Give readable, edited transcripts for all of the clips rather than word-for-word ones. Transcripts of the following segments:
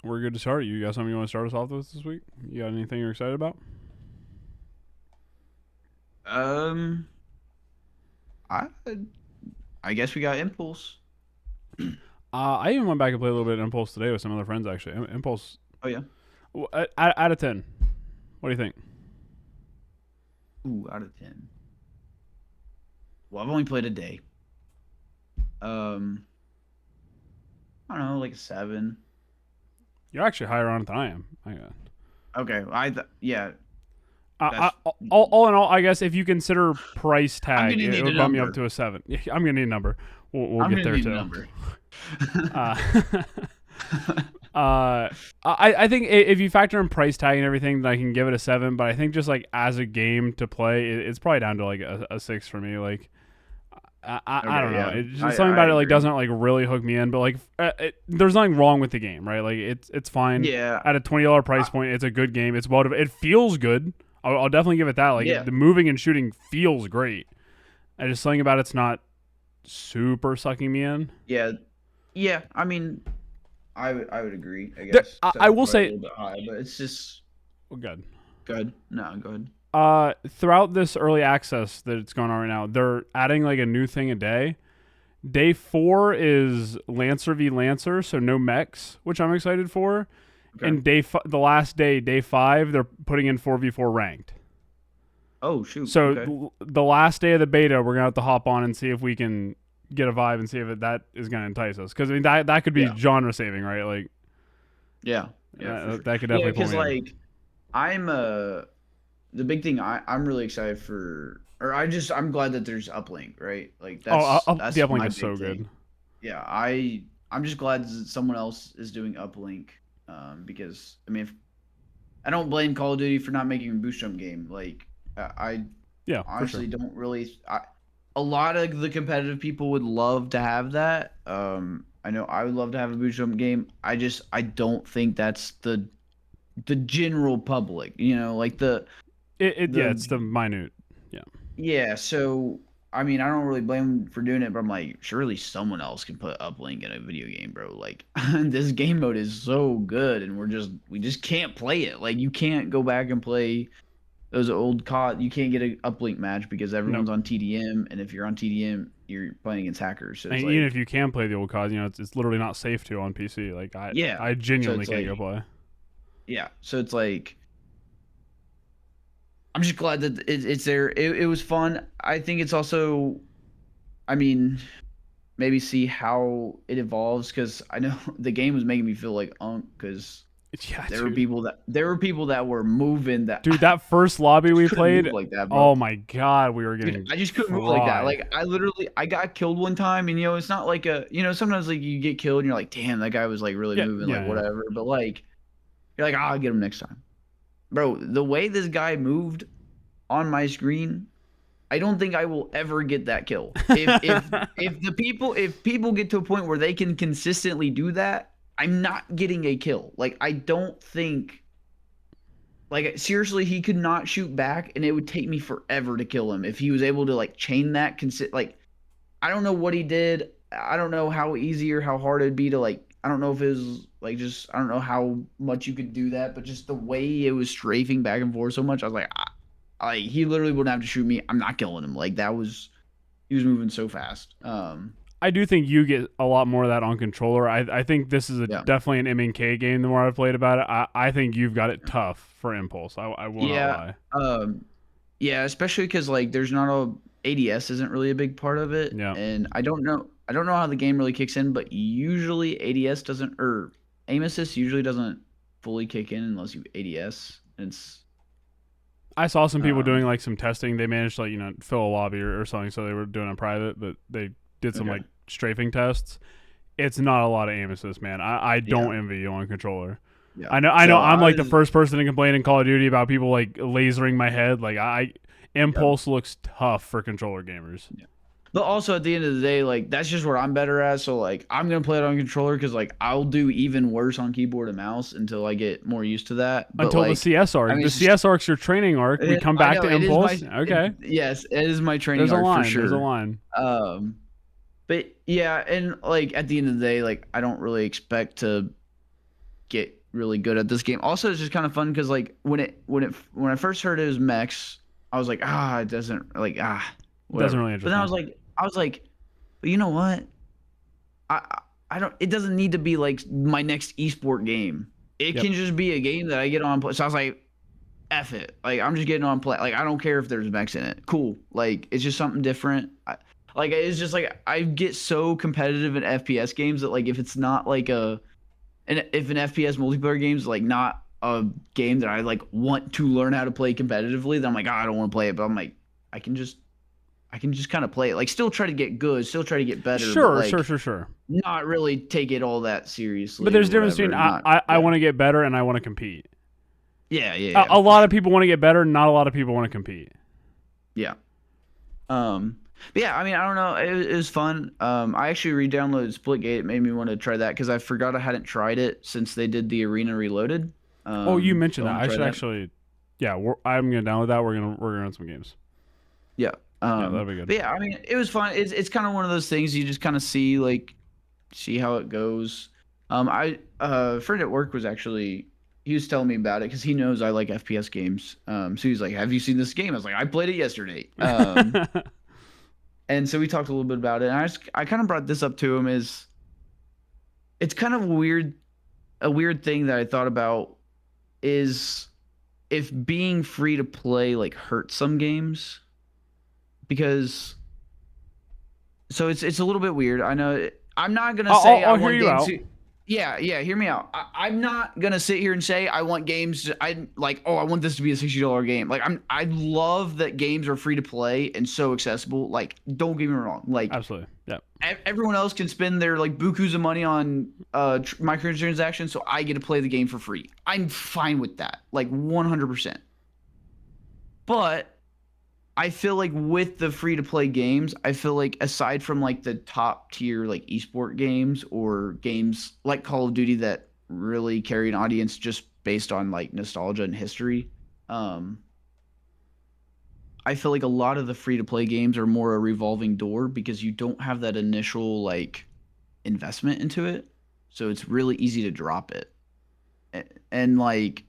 We're good to start. You got something you want to start us off with this week? You got anything you're excited about? Um, I I guess we got Impulse. I even went back and played a little bit of Impulse today with some other friends. Actually, Impulse Oh yeah. out of 10. What do you think? Ooh, out of 10. Well, I've only played a day. Um, I don't know, like a 7. You're actually higher on it than I am. Okay, yeah, I, that's. all in all, I guess if you consider price I'm tag, gonna it need a would bump me up number. to a 7. Yeah, I'm gonna need a number. We'll I'm get gonna there need a too. number. Uh, I think if you factor in price tag and everything, then I can give it a 7. But I think just like as a game to play, it's probably down to like a 6 for me. Like I don't Okay, know. yeah, It's just something I about it like agree. doesn't like really hook me in. But like there's nothing wrong with the game, right? Like it's fine Yeah, at a $20 price I, point. It's a good game. It's well. It feels good. I'll definitely give it that. Like yeah, the moving and shooting feels great. I just something about it's not super sucking me in. yeah, yeah. I mean, I would agree. I guess I 7's will probably a say, little bit high, but it's just oh, good. good. No, go ahead. Throughout this early access that it's going on right now, they're adding like a new thing a day. Day 4 is Lancer v Lancer, so no mechs, which I'm excited for. Okay. And the last day, day 5, they're putting in 4v4 ranked. Oh shoot. Okay. So the last day of the beta, we're gonna have to hop on and see if we can get a vibe and see if that is gonna entice us. Because I mean that could be Yeah. genre saving, right? Like Yeah. Yeah, for sure. that could Yeah, definitely pull because me in. like I'm the big thing I'm really excited for, or I'm glad that there's uplink, right? Like Oh, the that's uplink my is so big good. thing. Yeah, I'm just glad that someone else is doing uplink, because I mean, if, I don't blame Call of Duty for not making a boost jump game. Like I Yeah, for sure. honestly don't really. A lot of the competitive people would love to have that. I know I would love to have a boost jump game. I don't think that's the general public. You know, like Yeah, the it's the minute. Yeah. yeah. So I mean, I don't really blame them for doing it, but I'm like, surely someone else can put uplink in a video game, bro. Like this game mode is so good, and we just can't play it. Like you can't go back and play those old COD. You can't get an uplink match because Nope. everyone's on TDM, and if you're on TDM, you're playing against hackers. So And it's even if like, you can play the old COD, it's literally not safe to on PC. Like yeah. I So genuinely it's can't go like, play. yeah. So it's like, I'm just glad that it's there. It was fun. I think it's also, I mean, maybe see how it evolves because I know the game was making me feel like because Yeah, dude. there were people that were moving that Dude, that first lobby just we couldn't move played, like that, bro. oh my god, we were Dude, getting I just couldn't move like that. fried. Like I got killed one time, and it's not like sometimes like you get killed and you're like, damn, that guy was like really Yeah, moving, like yeah, yeah. whatever. But like you're like, I'll get him next time, bro. The way this guy moved on my screen, I don't think I will ever get that kill. If people get to a point where they can consistently do that, I'm not getting a kill. Like I don't think like seriously he could not shoot back and it would take me forever to kill him if he was able to like chain that like I don't know what he did. I don't know how easy or how hard it'd be to like I don't know if it was like just I don't know how much you could do that, but just the way it was strafing back and forth so much, I was like, he literally wouldn't have to shoot me. I'm not killing him. Like that was he was moving so fast. I do think you get a lot more of that on controller. I think this is Yeah, definitely an M&K game the more I've played about it. I think you've got it tough for Impulse. I will not yeah, lie. yeah. Especially because like there's not a ADS isn't really a big part of it, Yeah. and I don't know how the game really kicks in, but usually ADS doesn't or aim assist usually doesn't fully kick in unless you ADS. It's I saw some people um doing like some testing. They managed to like, fill a lobby or something, so they were doing it private, but they did some okay. like strafing tests. It's not a lot of aim assist, man. I Yeah, don't envy you on controller. yeah. I know So I'm I like the was first person to complain in Call of Duty about people like lasering my head. Like yeah. Impulse looks tough for controller gamers. Yeah. But also at the end of the day, like that's just where I'm better at. So like I'm gonna play it on controller because like I'll do even worse on keyboard and mouse until I get more used to that. But Until the like CS I arc. mean, The it's just CS arc's your training arc. We come I back know to it is Impulse. Okay. yes, it is my training There's a arc for line. There's a sure. line. Um, but yeah, and like at the end of the day, like I don't really expect to get really good at this game. Also, it's just kind of fun because like when I first heard it was mechs, I was like, it doesn't like Doesn't whatever. really But interest then me. I was like, but you know what? I don't. It doesn't need to be like my next esport game. It Yep. can just be a game that I get on and play. So I was like, F it. Like I'm just getting on play. Like I don't care if there's mechs in it. Cool. Like it's just something different. Like it's just like I get so competitive in FPS games that like if it's not like and if an FPS multiplayer game is like not a game that I like want to learn how to play competitively, then I'm like, I don't want to play it. But I'm like, I can just I can just kind of play it. Like still try to get good, still try to get better, but Sure, sure, like sure, sure. not really take it all that But seriously there's or a difference whatever. between And not I want to get better and I want to compete. A for lot of sure. people want to get better, not a lot of people want to compete. Yeah. But yeah, I mean, I don't know. It was fun. I actually re-downloaded Splitgate. It made me want to try that because I forgot I hadn't tried it since they did the Arena Reloaded. Oh, you So mentioned I that. want to I try should that. actually. Yeah, I'm gonna download that. We're gonna run some games. Yeah. Yeah, that'll be good. But yeah, I mean, it was fun. It's kind of one of those things you just kind of see how it goes. I A friend at work was actually he was telling me about it because he knows I like FPS games. So he's like, "Have you seen this game?" I was like, "I played it yesterday." And so we talked a little bit about it. And I kind of brought this up to him is it's kind of a weird thing that I thought about is if being free to play like hurts some games because it's a little bit weird. I know I'm not gonna say I I'll hear want you games out. to. Yeah, yeah. Hear me out. I'm not gonna sit here and say I want games. I like. Oh, I want this to be a $60 game. Like I love that games are free to play and so accessible. Like, don't get me wrong. Like Absolutely. Yeah. everyone else can spend their like bukus of money on microtransactions, so I get to play the game for free. I'm fine with that. Like 100%. But I feel like with the free to play games, I feel like aside from like the top tier like esport games or games like Call of Duty that really carry an audience just based on like nostalgia and history, um, I feel like a lot of the free to play games are more a revolving door because you don't have that initial like investment into it. So it's really easy to drop it. And like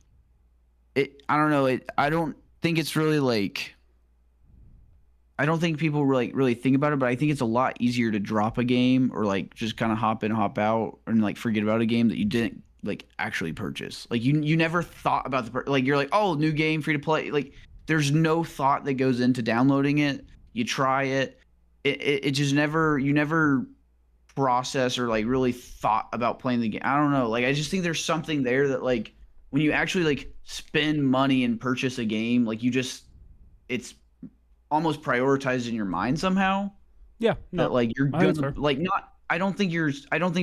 I don't know, I don't think it's really like I don't think people really think about it, but I think it's a lot easier to drop a game or like just kind of hop in, hop out, and like forget about a game that you didn't like actually purchase. Like you never thought about like you're like, oh, new game, free to play. Like there's no thought that goes into downloading it. You try it, it just never you never process or like really thought about playing the game. I don't know. Like I just think there's something there that like when you actually like spend money and purchase a game, like you just it's almost prioritized in your mind somehow Yeah. that No, like you're I think that's gonna fair. like not I don't think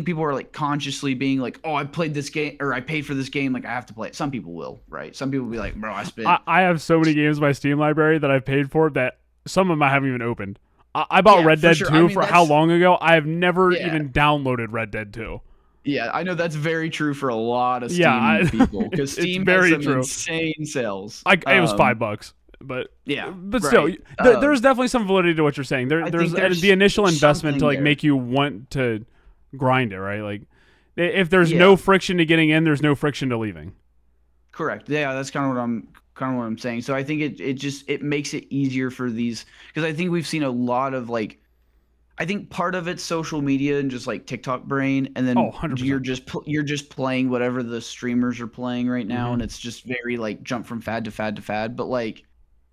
people are like consciously being like, oh, I played this game or I paid for this game, like I have to play it. Some people will, right? Some people will be like, bro, I spent I have so many games in my Steam library that I've paid for that some of them I haven't even opened. I bought yeah, Red for Dead sure. I 2 mean for how that's long ago? I have never yeah. even downloaded Red Dead 2. Yeah, I know that's very true for a lot of Yeah, Steam people because it's Steam has very some true. insane sales. It was $5, but Yeah, still, right. there's definitely some validity to what you're saying. I There's think the initial there's investment to something like there. make you want to grind it, right? Like if there's Yeah, no friction to getting in, there's no friction to leaving. correct. Yeah, that's kind of what I'm saying. So I think it just it makes it easier for these because I think we've seen a lot of like I think part of it's social media and just like TikTok brain, and Oh, then 100%. you're just playing whatever the streamers are playing right now, Mm-hmm. and it's just very like jump from fad to fad to fad. But like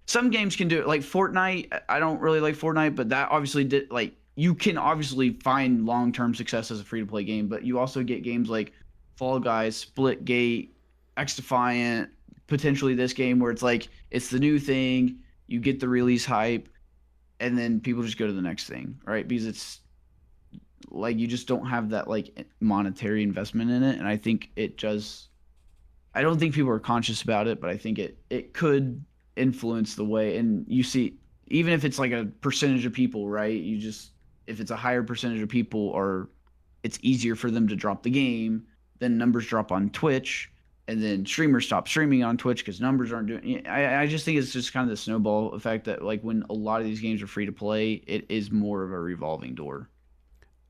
some games can do it, like Fortnite. I don't really like Fortnite, but that obviously did like you can obviously find long term success as a free to play game, but you also get games like Fall Guys, Splitgate, X Defiant, potentially this game where it's like it's the new thing, you get the release hype and then people just go to the next thing, right? Because it's like you just don't have that like monetary investment in it, and I think it just I don't think people are conscious about it, but I think it could influence the way and you see even if it's like a percentage of people, right? You just if it's a higher percentage of people or it's easier for them to drop the game, then numbers drop on Twitch and then streamers stop streaming on Twitch because numbers aren't doing. I just think it's just kind of the snowball effect that like when a lot of these games are free to play, it is more of a revolving door.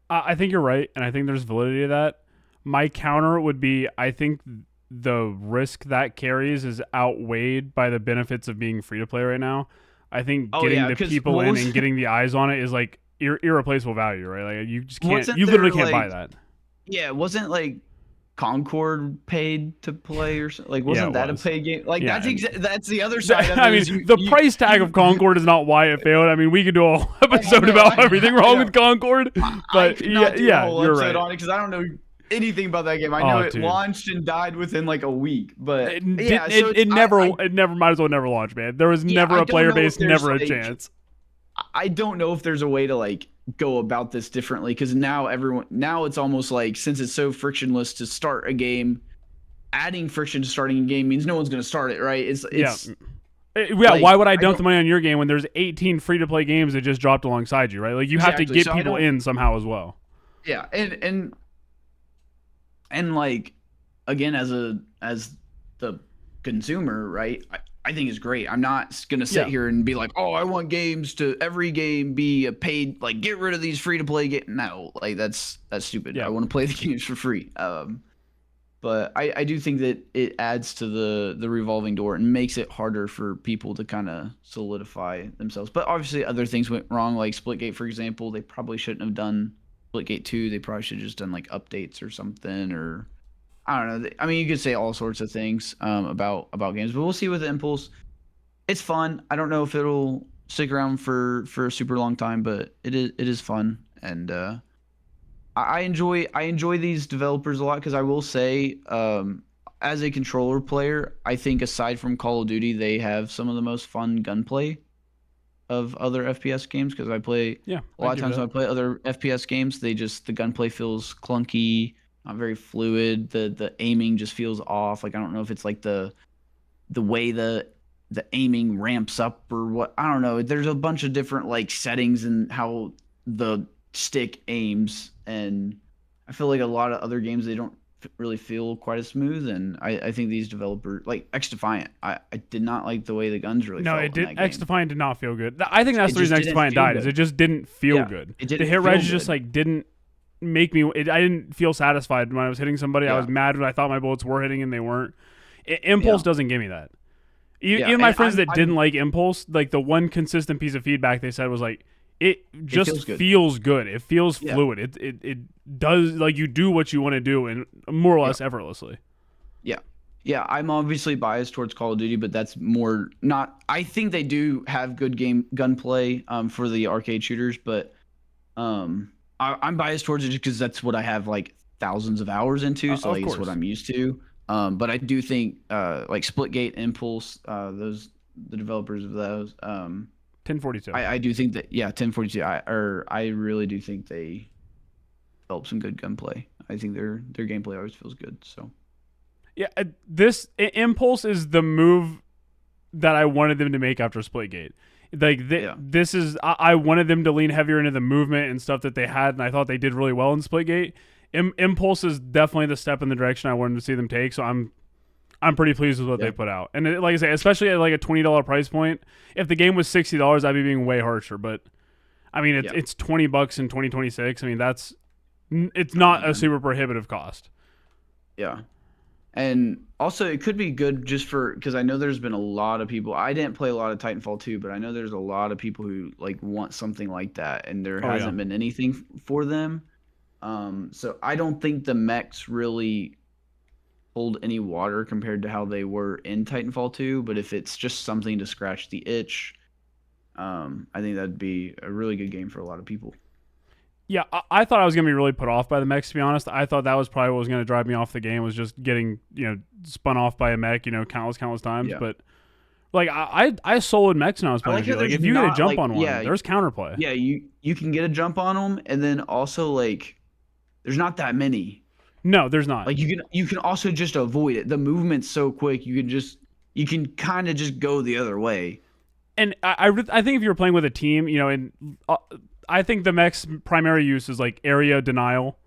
I think you're right, and I think there's validity to that. My counter would be, I think the risk that carries is outweighed by the benefits of being free to play right now. I think Oh getting yeah, the because people in and getting the eyes on it is like irreplaceable value, right? Like you just can't, wasn't you literally there can't buy like that. yeah, wasn't like Concord paid to play or something? Like Yeah, wasn't it that a was. paid game? Like Yeah, that's and that's the other side of I it is mean, the price tag of Concord is not why it failed. I mean, we could do a whole episode about everything wrong with Concord, I but could not do a yeah, whole you're episode right. on it because I don't know anything about that game. I know Oh, it dude. launched and died within like a week, but It, yeah. it, So it's, it never might as well never launch, man. There was yeah, never I a don't player know if base, there's never a like chance. I don't know if there's a way to like go about this differently because now it's almost like since it's so frictionless to start a game, adding friction to starting a game means no one's going to start it, right? It's Yeah, like, why would I dump don't the money on your game when there's 18 free to play games that just dropped alongside you, right? Like you have to exactly. get So people in somehow as well. yeah, and like again as the consumer, right? I think it's great. I'm not gonna sit here and be like, oh, I want games to every game be a paid, like get rid of these free to play game. No, like that's stupid. Yeah. I want to play the games for free. But I do think that it adds to the revolving door and makes it harder for people to kind of solidify themselves. But obviously other things went wrong, like Splitgate, for example. They probably shouldn't have done Splitgate 2. They probably should have just done like updates or something, or I don't know. I mean, you could say all sorts of things about games, but we'll see with Impulse. It's fun. I don't know if it'll stick around for a super long time, but it is fun, and I enjoy these developers a lot because I will say, as a controller player, I think aside from Call of Duty, they have some of the most fun gunplay of other FPS games because I play a lot of times when I play other FPS games, the gunplay feels clunky, not very fluid. The aiming just feels off. Like I don't know if it's like the way the aiming ramps up or what. I don't know. There's a bunch of different like settings and how the stick aims, and I feel like a lot of other games they don't really feel quite as smooth. And I think these developers like X Defiant, I did not like the way the guns really felt. No, it in did. that X game. Defiant did not feel good. I think that's It the reason just X didn't Defiant feel died. good. Is it just didn't feel Yeah, good. it The didn't hit feel reg just good. like didn't make me. I didn't feel satisfied when I was hitting somebody. I Yeah. was mad when I thought my bullets were hitting and they weren't. Impulse doesn't give me that. Yeah, Even my and friends that I'm didn't like Impulse, like the one consistent piece of feedback they said was like, it just feels good. It feels fluid. It does, like, you do what you want to do and more or less effortlessly. Yeah. Yeah, I'm obviously biased towards Call of Duty, but that's more not. I think they do have good gunplay for the arcade shooters, but I'm biased towards it just because that's what I have like thousands of hours into, so like it's what I'm used to. But I do think like Splitgate, Impulse, the developers of those, 1042. I do think that 1042. I really do think they develop some good gunplay. I think their gameplay always feels good. So. Yeah, this Impulse is the move that I wanted them to make after Splitgate. Like this is I wanted them to lean heavier into the movement and stuff that they had, and I thought they did really well in Splitgate. Impulse is definitely the step in the direction I wanted to see them take. So I'm pretty pleased with what they put out. And like I say, especially at like a $20 price point. If the game was $60, I'd be being way harsher. But I mean, it's $20 in 2026. I mean, it's not a super prohibitive cost. Yeah. And also, it could be good just because I know there's been a lot of people. I didn't play a lot of Titanfall 2, but I know there's a lot of people who like want something like that, and there hasn't been anything for them. So I don't think the mechs really hold any water compared to how they were in Titanfall 2. But if it's just something to scratch the itch, I think that'd be a really good game for a lot of people. Yeah, I thought I was going to be really put off by the mechs, to be honest. I thought that was probably what was going to drive me off the game, was just getting, spun off by a mech, countless times. Yeah. But, like, I soloed mechs when I was playing. Like if you get a jump on one, there's counterplay. Yeah, you can get a jump on them, and then also, like, there's not that many. No, there's not. Like, you can also just avoid it. The movement's so quick, you can kind of just go the other way. And I think if you're playing with a team, I think the mech's primary use is like area denial.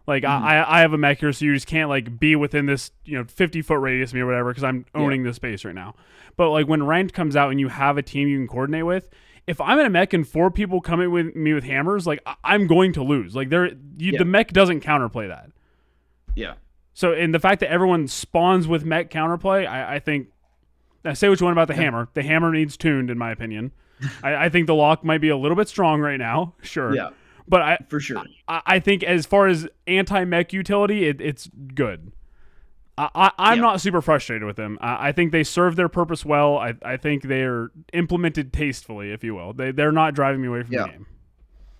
Like I have a mech here, so you just can't like be within this 50-foot radius of me or whatever because I'm owning this space right now. But like when ranked comes out and you have a team you can coordinate with, if I'm in a mech and 4 people come in with me with hammers, like I'm going to lose. Like the mech doesn't counterplay that. Yeah. So, in the fact that everyone spawns with mech counterplay, I think. I say what you want about the hammer. The hammer needs tuned, in my opinion. I think the lock might be a little bit strong right now, sure. Yeah, But for sure. I think as far as anti-mech utility, it's good. I'm Yeah. not super frustrated with them. I think they serve their purpose well. I think they're implemented tastefully, if you will. They're not driving me away from Yeah. the game.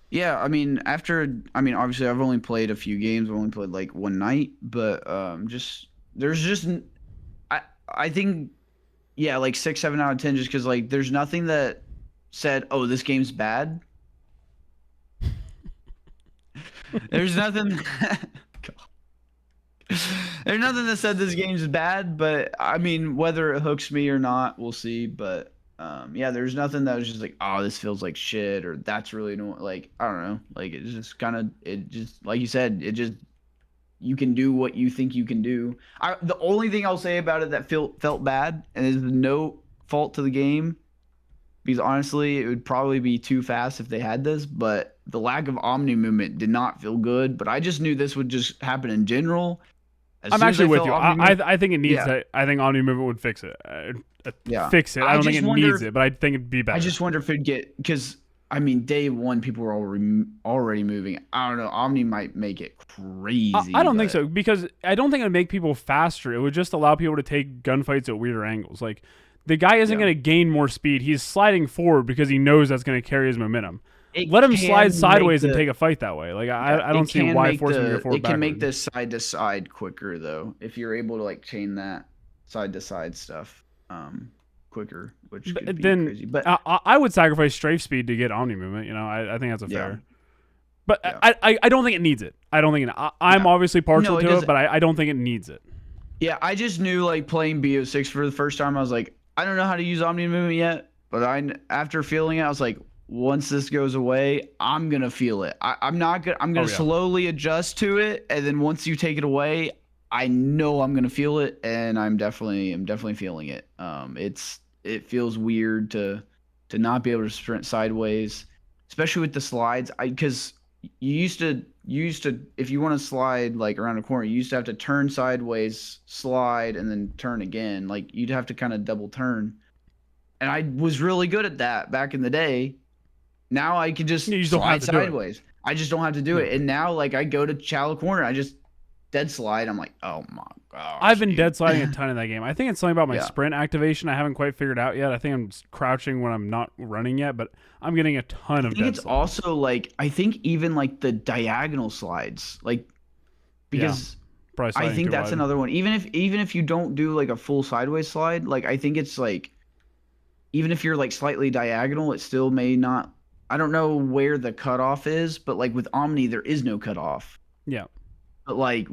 Yeah, I mean, obviously, I've only played a few games. I've only played like one night, but just there's just, I think, yeah, like 6, 7 out of 10, just because like there's nothing that said, oh, this game's bad. There's nothing. There's nothing that said this game's bad, but I mean, whether it hooks me or not, we'll see. But yeah, there's nothing that was just like, oh, this feels like shit, or that's really no, like, I don't know, like it's just kind of, it just, like you said, it just, you can do what you think you can do. The only thing I'll say about it that felt bad, and is no fault to the game, because honestly, it would probably be too fast if they had this, but the lack of Omni movement did not feel good. But I just knew this would just happen in general. I'm actually with you. I think it needs that. I think Omni movement would fix it. Fix it. I don't think it needs it, but I think it'd be better. I just wonder if it'd get, because I mean, day one people were already moving. I don't know. Omni might make it crazy. I don't think so, because I don't think it would make people faster. It would just allow people to take gunfights at weirder angles. Like, the guy isn't going to gain more speed. He's sliding forward because he knows that's going to carry his momentum. Let him slide sideways and take a fight that way. Like, I don't see why forcing him to go forward. It can make this side to side quicker though, if you're able to like chain that side to side stuff quicker, which could be crazy. But I would sacrifice strafe speed to get Omni movement. You know, I think that's a fair. But I don't think it needs it. I don't think I'm obviously partial to it, but I don't think it needs it. Yeah, I just knew, like, playing BO6 for the first time, I was like, I don't know how to use Omni movement yet, but after feeling it, I was like, once this goes away, I'm gonna feel it. I'm gonna slowly adjust to it, and then once you take it away, I know I'm gonna feel it, and I'm definitely feeling it. It feels weird to not be able to sprint sideways, especially with the slides. Because you used to if you want to slide like around a corner, you used to have to turn sideways, slide, and then turn again. Like, you'd have to kind of double turn, and I was really good at that back in the day. Now I can just slide sideways. I just don't have to do it. And now, like, I go to shallow corner, I just dead slide. I'm like, oh my gosh. I've been dead sliding a ton in that game. I think it's something about my sprint activation I haven't quite figured out yet. I think I'm crouching when I'm not running yet, but I'm getting a ton of dead slides. Also, like, I think even like the diagonal slides, like, because I think that's another one. Even if you don't do like a full sideways slide, like, I think it's like, even if you're like slightly diagonal, it still may not. I don't know where the cutoff is, but like with Omni, there is no cutoff. Yeah. But like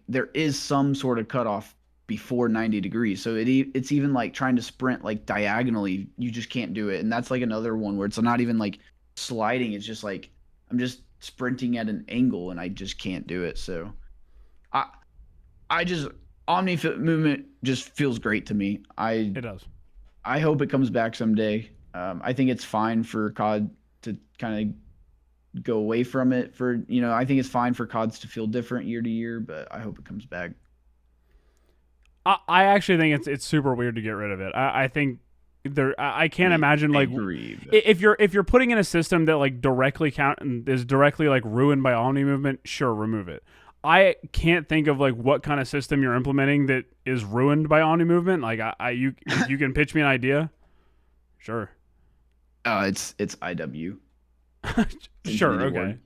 there is some sort of cutoff before 90 degrees. So it's even like trying to sprint like diagonally, you just can't do it. And that's like another one where it's not even like sliding. It's just like, I'm just sprinting at an angle and I just can't do it. So Omni movement just feels great to me. It does. I hope it comes back someday. I think it's fine for COD to kind of go away from it I think it's fine for CODs to feel different year to year, but I hope it comes back. I actually think it's super weird to get rid of it. I think I can't imagine, like, if you're putting in a system that like directly is directly like ruined by Omni movement, sure, remove it. I can't think of like what kind of system you're implementing that is ruined by Omni movement. Like, you can pitch me an idea. Sure. It's IW. Sure. Okay.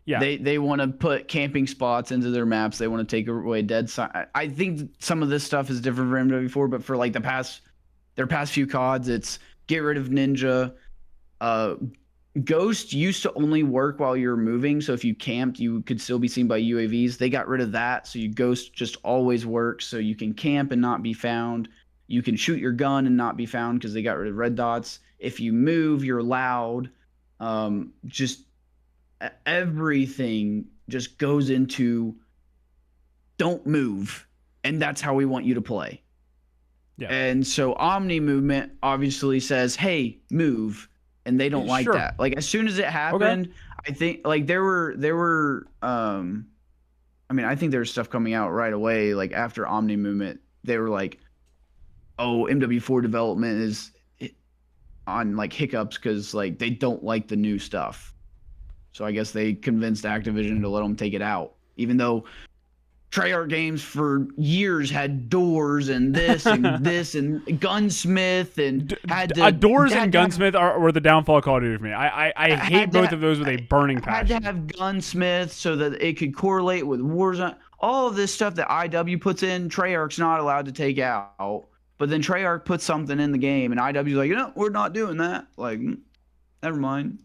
Yeah. They want to put camping spots into their maps. They want to take away dead side. I think some of this stuff is different for MW4, but for like their past few CODs, it's get rid of Ninja. Ghost used to only work while you're moving, so if you camped, you could still be seen by UAVs. They got rid of that, so Ghost just always works, so you can camp and not be found. You can shoot your gun and not be found because they got rid of red dots. If you move, you're loud. Just everything just goes into don't move, and that's how we want you to play. Yeah. And so Omni movement obviously says, hey, move, and they don't like that. Like, as soon as it happened, I think like there were I mean, I think there's stuff coming out right away. Like after Omni Movement, they were like, "Oh, MW4 development is on like hiccups because like they don't like the new stuff." So I guess they convinced Activision to let them take it out, even though Treyarch games for years had doors and this and this and Gunsmith and Doors had and to have, Gunsmith were the downfall of Call of Duty for me. I hate had to both of those with a burning had to passion. have Gunsmith so that it could correlate with Warzone. All of this stuff that IW puts in, Treyarch's not allowed to take out. But then Treyarch puts something in the game, and IW's like, we're not doing that. Like, never mind.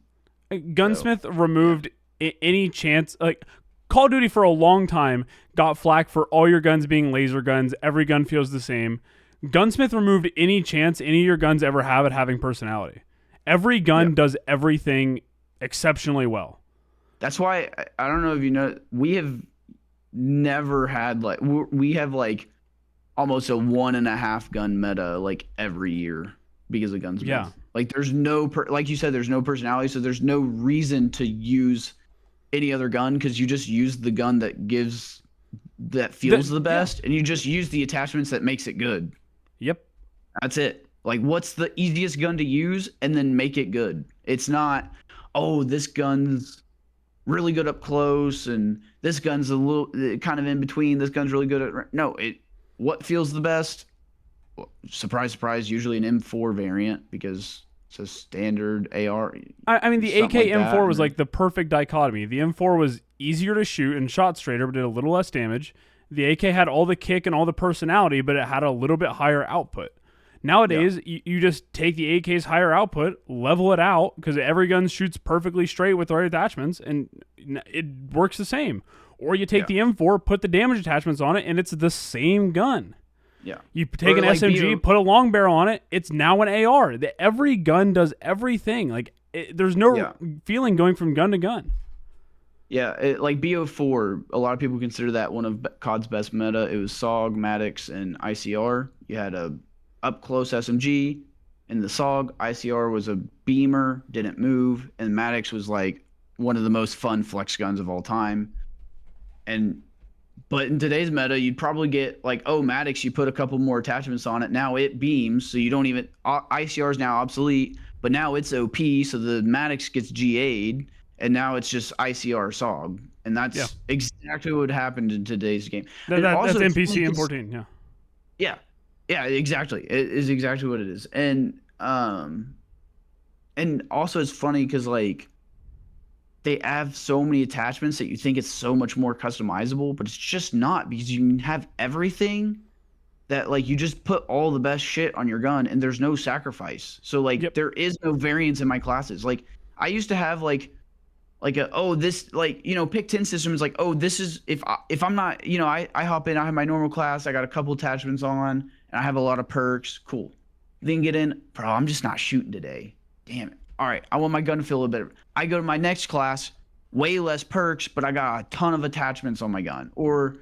Gunsmith removed any chance. Like Call of Duty for a long time got flack for all your guns being laser guns. Every gun feels the same. Gunsmith removed any chance any of your guns ever have at having personality. Every gun does everything exceptionally well. That's why I don't know if you know, we have never had like we have like almost a 1.5 gun meta like every year because of Gunsmith. Yeah. Like there's no like you said, there's no personality, so there's no reason to use any other gun because you just use the gun that feels the best, and you just use the attachments that makes it good. Yep. That's it. Like what's the easiest gun to use and then make it good? It's not, oh, this gun's really good up close and this gun's a little kind of in between. This gun's really good at no, what feels the best? Well, surprise, surprise, usually an M4 variant because it's a standard AR. I mean, the AK like M4 was like the perfect dichotomy. The M4 was easier to shoot and shot straighter, but did a little less damage. The AK had all the kick and all the personality, but it had a little bit higher output. Nowadays, you just take the AK's higher output, level it out, because every gun shoots perfectly straight with the right attachments, and it works the same. Or you take the M4, put the damage attachments on it, and it's the same gun. Yeah. You take an SMG, put a long barrel on it, it's now an AR. Every gun does everything. Like there's no feeling going from gun to gun. Yeah, like BO4, a lot of people consider that one of COD's best meta. It was SOG, Maddox, and ICR. You had a up-close SMG in the SOG. ICR was a beamer, didn't move, and Maddox was like one of the most fun flex guns of all time. But in today's meta, you'd probably get like, oh, Maddox, you put a couple more attachments on it. Now it beams, so you don't even ICR is now obsolete, but now it's OP, so the Maddox gets GA'd, and now it's just ICR SOG. And that's exactly what happened in today's game. That's NPC M14, yeah. Yeah. Yeah, exactly. It is exactly what it is. And also it's funny because like they have so many attachments that you think it's so much more customizable, but it's just not, because you can have everything that like you just put all the best shit on your gun and there's no sacrifice. So like there is no variance in my classes. Like I used to have like this, like, you know, pick 10 system is like, oh, this is if I'm not, you know, I hop in, I have my normal class, I got a couple attachments on, and I have a lot of perks. Cool. Then get in, bro, I'm just not shooting today. Damn it. All right, I want my gun to feel a little better. I go to my next class, way less perks, but I got a ton of attachments on my gun. Or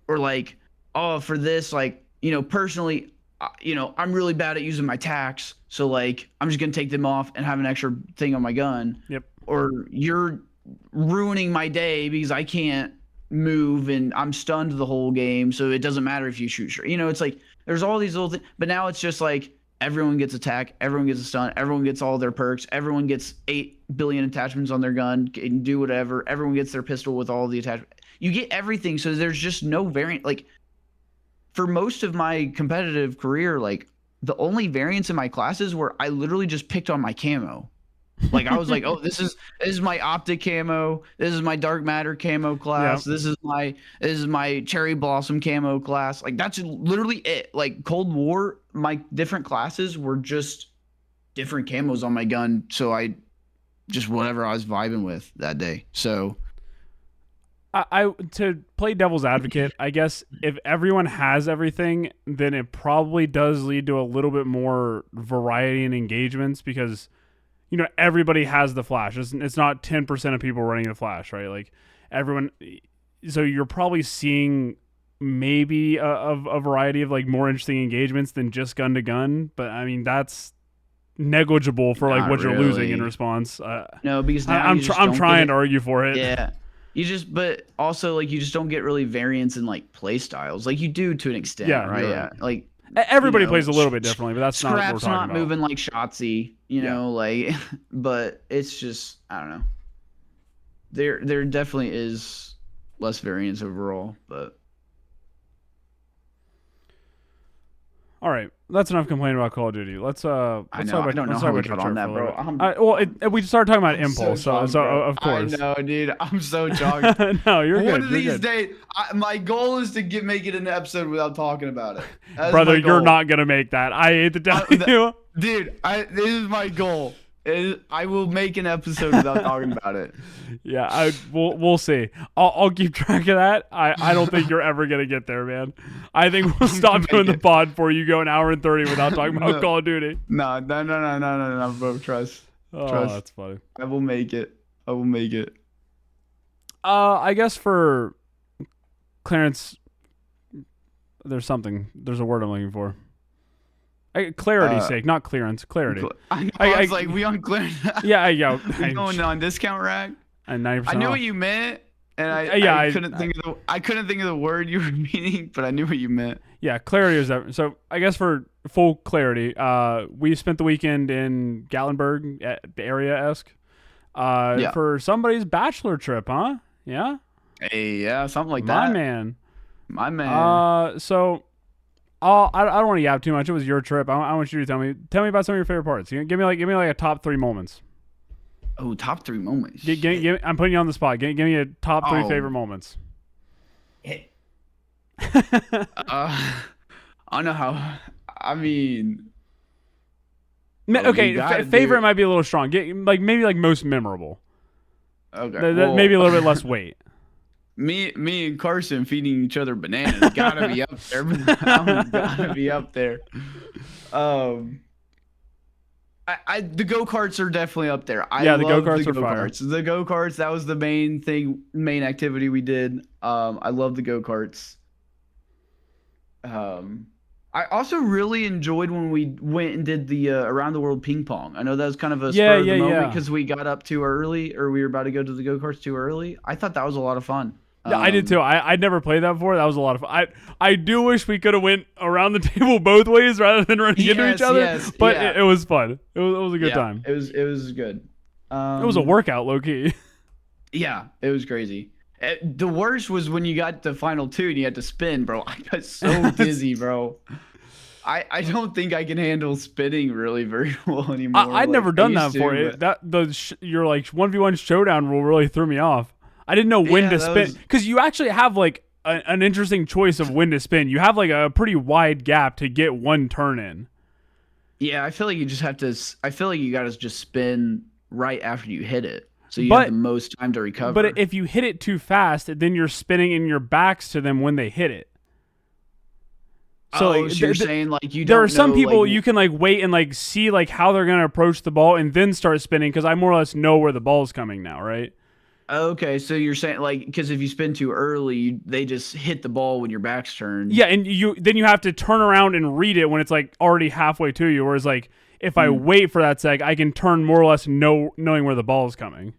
like, oh, for this, like, you know, personally, you know, I'm really bad at using my tacs, so like I'm just gonna take them off and have an extra thing on my gun. Yep. Or you're ruining my day because I can't move and I'm stunned the whole game, so it doesn't matter if you shoot straight. You know, it's like there's all these little things, but now it's just like everyone gets attack, everyone gets a stun, everyone gets all their perks, everyone gets 8 billion attachments on their gun, can do whatever, everyone gets their pistol with all the attachments. You get everything, so there's just no variant. Like for most of my competitive career, like the only variants in my classes were I literally just picked on my camo. Like I was like, oh, this is my optic camo, this is my dark matter camo class, this is my cherry blossom camo class. Like that's literally it. Like Cold War, my different classes were just different camos on my gun, so I just whatever I was vibing with that day. So I to play devil's advocate, I guess if everyone has everything, then it probably does lead to a little bit more variety in engagements, because you know, everybody has the flash. It's not 10% of people running the flash, right? Like everyone, so you're probably seeing maybe a variety of like more interesting engagements than just gun to gun. But I mean, that's negligible for like what you're losing in response. No, because now I'm trying to argue for it. Yeah. but also like you just don't get really variance in like play styles. Like you do to an extent, Yeah, right? you're Yeah, right. like Everybody plays a little bit differently, but that's not what we're Scrap's talking not about. moving like Shotzi, like, but it's just I don't know. There definitely is less variance overall, but All right, that's enough complaining about Call of Duty. Let's talk I about don't know let's how talk we about your got on trip for that, a little bro. bit. We started talking about I'm impulse, so so bro. of course. I know, dude. I'm so jogged. No, you're One good. of You're these good. days, my goal is to make it an episode without talking about it. That's Brother, my goal. you're not gonna make that. I hate to tell you. Dude, this is my goal. I will make an episode without talking about it. Yeah, we'll see. I'll keep track of that. I don't think you're ever gonna get there, man. I think we'll stop doing the pod before you go an hour and 30 without talking about Call of Duty. No, bro. Trust. Oh, that's funny. I will make it. I will make it. I guess for Clarence, there's a word I'm looking for. Clarity's sake, not clearance. Clarity. I was like, we on clearance. Yeah, yeah. We going on discount rack. And 90% I knew off. what you meant, and I couldn't think of the word you were meaning, but I knew what you meant. Yeah, clarity is that. So I guess for full clarity, we spent the weekend in Gatlinburg, area-esque, for somebody's bachelor trip, huh? Yeah. Hey, yeah, something like My that. man. My man. So. I don't want to yap too much. It was your trip. I want you to tell me about some of your favorite parts. Give me like a top 3 moments. Oh, top 3 moments. I'm putting you on the spot. Give me a top 3 favorite moments. I don't know how. I mean, okay, favorite might be a little strong. Maybe like most memorable. Okay, maybe a little bit less weight. Me and Carson feeding each other bananas gotta be up there. Gotta be up there. The go-karts are definitely up there. The go-karts are fire. The go-karts, that was the main activity we did. I love the go-karts. I also really enjoyed when we went and did the around the world ping pong. I know that was kind of a spur of the moment because we got up too early, or we were about to go to the go-karts too early. I thought that was a lot of fun. Yeah, I did too. I'd never played that before. That was a lot of fun. I do wish we could have went around the table both ways rather than running into each other. But it was fun. It was a good time. It was good. It was a workout, low key. Yeah, it was crazy. The worst was when you got the final 2 and you had to spin, bro. I got so dizzy, bro. I don't think I can handle spinning really very well anymore. I'd never done that before. Your like 1v1 showdown rule really threw me off. I didn't know when to spin because you actually have like an interesting choice of when to spin. You have like a pretty wide gap to get one turn in. Yeah, I feel like you just have to. I feel like you got to just spin right after you hit it, so you have the most time to recover. But if you hit it too fast, then you're spinning in your backs to them when they hit it. So you're saying like you don't there are some know, people like, you can like wait and like see like how they're gonna approach the ball and then start spinning because I more or less know where the ball's coming now, right? Okay, so you're saying like because if you spin too early, they just hit the ball when your back's turned. Yeah, and then you have to turn around and read it when it's like already halfway to you. Whereas like if I wait for that sec, I can turn more or less knowing where the ball is coming.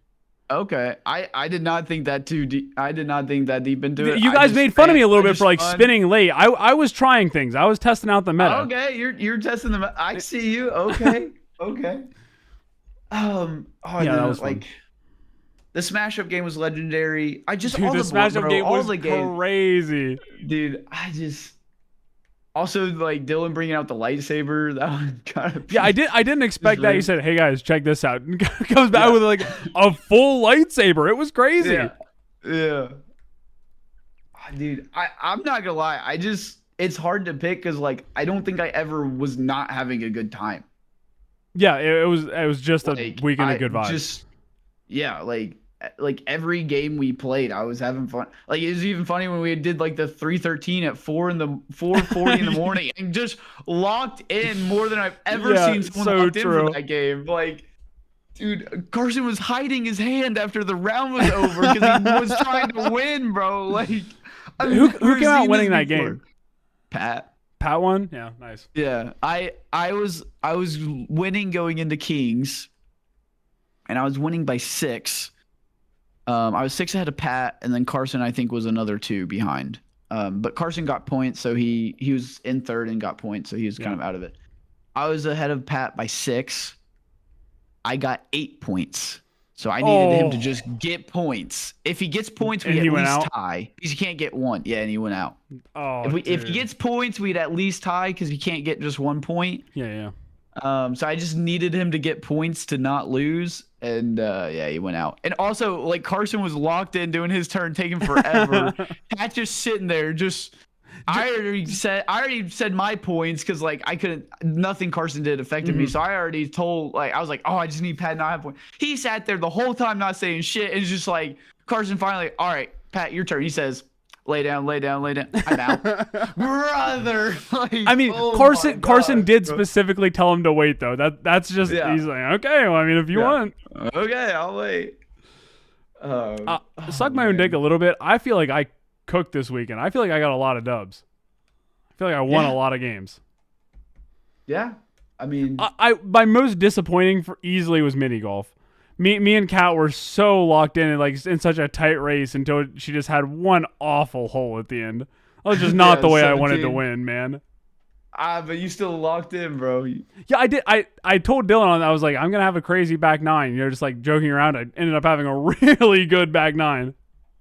Okay, I did not think that too deep. I did not think that deep into it. You guys made fun of me a little bit for like spinning late. I was trying things. I was testing out the meta. Okay, you're testing the meta. I see you. Okay, okay. Yeah, that was like. The Smash Up game was legendary. The Smash Up game was crazy. Dude, also like Dylan bringing out the lightsaber. That was kind of I didn't expect that. He said, "Hey guys, check this out." And comes back with like a full lightsaber. It was crazy. Yeah. Dude, I'm not gonna lie. It's hard to pick because like I don't think I ever was not having a good time. Yeah, it was just a weekend of good vibes. Like every game we played, I was having fun. Like it was even funny when we did like the 313 at 4:40 in the morning and just locked in more than I've ever seen someone locked in for that game. Like, dude, Carson was hiding his hand after the round was over because he was trying to win, bro. Like, who came out winning that game? Pat won? Yeah, nice. Yeah, I was winning going into Kings, and I was winning by 6. I was 6 ahead of Pat, and then Carson I think was another 2 behind. But Carson got points, so he was in third and got points, so he was kind of out of it. I was ahead of Pat by 6. I got 8 points. So I needed him to just get points. If he gets points, we at least tie. Because he can't get 1. Yeah, and he went out. Oh, if he gets points, we'd at least tie because he can't get just 1 point. Yeah. So I just needed him to get points to not lose. And he went out. And also, like, Carson was locked in doing his turn, taking forever. Pat just sitting there, I already said my points because like I couldn't, nothing Carson did affected me. So I already told, like, I was like, oh, I just need Pat not have points. He sat there the whole time not saying shit. And it's just like Carson finally, all right, Pat, your turn. He says, lay down. I'm out. Brother. Like, I mean, Carson did specifically tell him to wait though. That's just he's like, okay, well, I mean, if you want. Okay, I'll wait. Suck my own dick a little bit. I feel like I cooked this weekend. I feel like I got a lot of dubs. I feel like I won a lot of games. Yeah. I mean, my most disappointing for easily was mini golf. Me and Kat were so locked in and like in such a tight race until she just had one awful hole at the end. That was just not the way 17. I wanted to win, man. But you still locked in, bro. Yeah, I did. I told Dylan on that. I was like, I'm gonna have a crazy back 9. Just like joking around. I ended up having a really good back 9.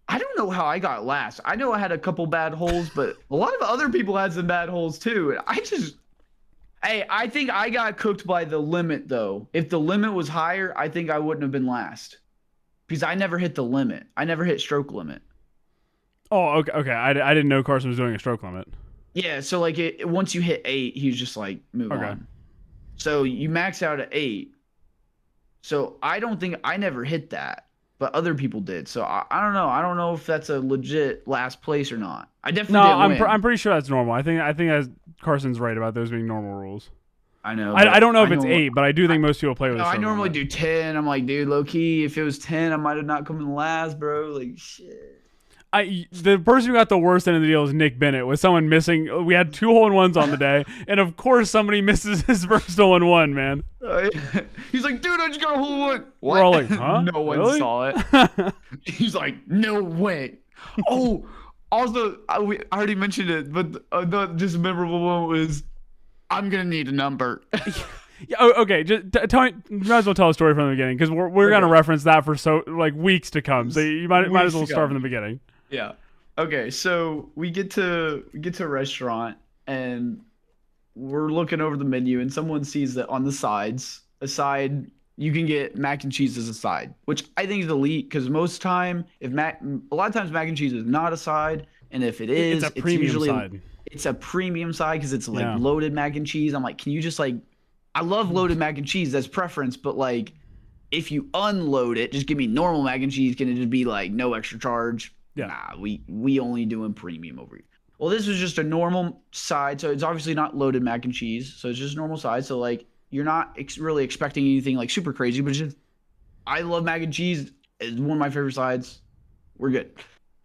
I don't know how I got last. I know I had a couple bad holes, but a lot of other people had some bad holes too. I think I got cooked by the limit though. If the limit was higher, I think I wouldn't have been last because I never hit the limit. I never hit stroke limit. Oh, okay. I didn't know Carson was doing a stroke limit. Yeah, so like once you hit 8, he was just like move on. So you max out at 8. So I don't think I never hit that. But other people did, so I don't know. I don't know if that's a legit last place or not. I definitely didn't win. I'm pretty sure that's normal. I think as Carson's right about those being normal rules. I know. I don't know if it's 8, but I do think most people play with. No, I normally do 10. I'm like, dude, low key. If it was 10, I might have not come in last, bro. Like shit. The person who got the worst end of the deal was Nick Bennett with someone missing. We had 2 hole-in-ones on the day, and of course somebody misses his first hole-in-one, man. He's like, dude, I just got a hole-in-one. What? We're all like, huh? No one saw it. He's like, no way. Oh, also, I already mentioned it, but the just memorable one was, I'm gonna need a number. Yeah, okay. Just tell me. You might as well tell a story from the beginning because we're gonna reference that for weeks to come. So you might as well start from the beginning. Yeah. Okay. So we get to a restaurant and we're looking over the menu and someone sees that on the sides, a side you can get mac and cheese as a side, which I think is elite because a lot of times mac and cheese is not a side, and if it is, it's a premium usually side. It's a premium side because it's like loaded mac and cheese. I'm like, can you just like, I love loaded mac and cheese. That's preference, but like, if you unload it, just give me normal mac and cheese. Can it just be like no extra charge? Yeah. Nah, we only doing premium over here. Well, this was just a normal side, so it's obviously not loaded mac and cheese. So it's just normal side. So like you're not really expecting anything like super crazy, but it's just I love mac and cheese. It's one of my favorite sides. We're good.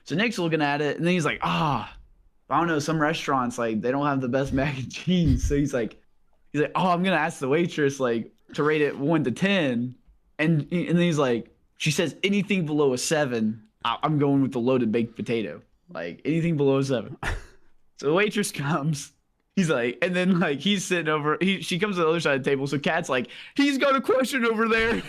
So Nick's looking at it, and then he's like, I don't know. Some restaurants like they don't have the best mac and cheese. So he's like, oh, I'm gonna ask the waitress like to rate it 1 to 10, and then he's like, she says anything below a 7. I'm going with the loaded baked potato. Like anything below 7. So the waitress comes. He's like, and then like he's sitting over. She comes to the other side of the table. So Kat's like, he's got a question over there.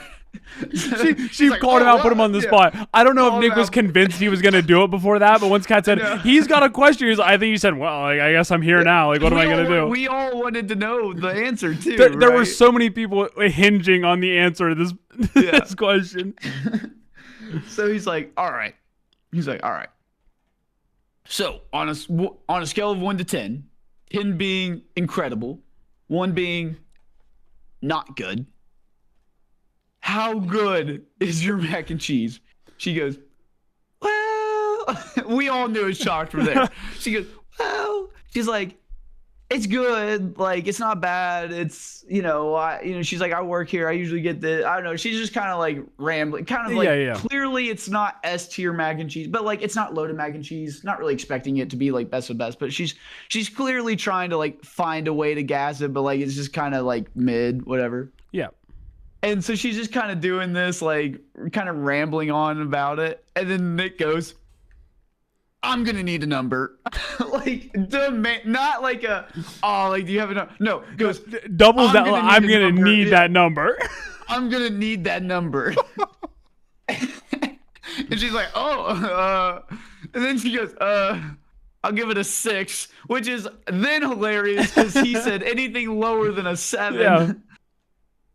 she like, called him out, put him on the spot. I don't know if Nick was convinced he was gonna do it before that, but once Kat said he's got a question, I think he said, "Well, like, I guess I'm here now. Like, what am I gonna do?" We all wanted to know the answer too. There were so many people hinging on the answer to this question. So he's like, all right. So on a scale of 1 to 10, 10 being incredible, 1 being not good, how good is your mac and cheese? She goes, well, we all knew it was shocked from there. She goes, well, she's like, it's good. Like, it's not bad. It's, she's like, I work here. I usually get the, I don't know. She's just kind of like rambling, clearly it's not S tier mac and cheese, but like, it's not loaded mac and cheese. Not really expecting it to be like best of best, but she's clearly trying to like find a way to gas it, but like, it's just kind of like mid, whatever. Yeah. And so she's just kind of doing this, like, kind of rambling on about it. And then Nick goes, I'm going to need a number. Like, not like oh, like, do you have a number? No, goes, doubles that. I'm going to need that number. I'm going to need that number. And she's like, oh, and then she goes, I'll give it a 6, which is then hilarious because he said anything lower than a 7,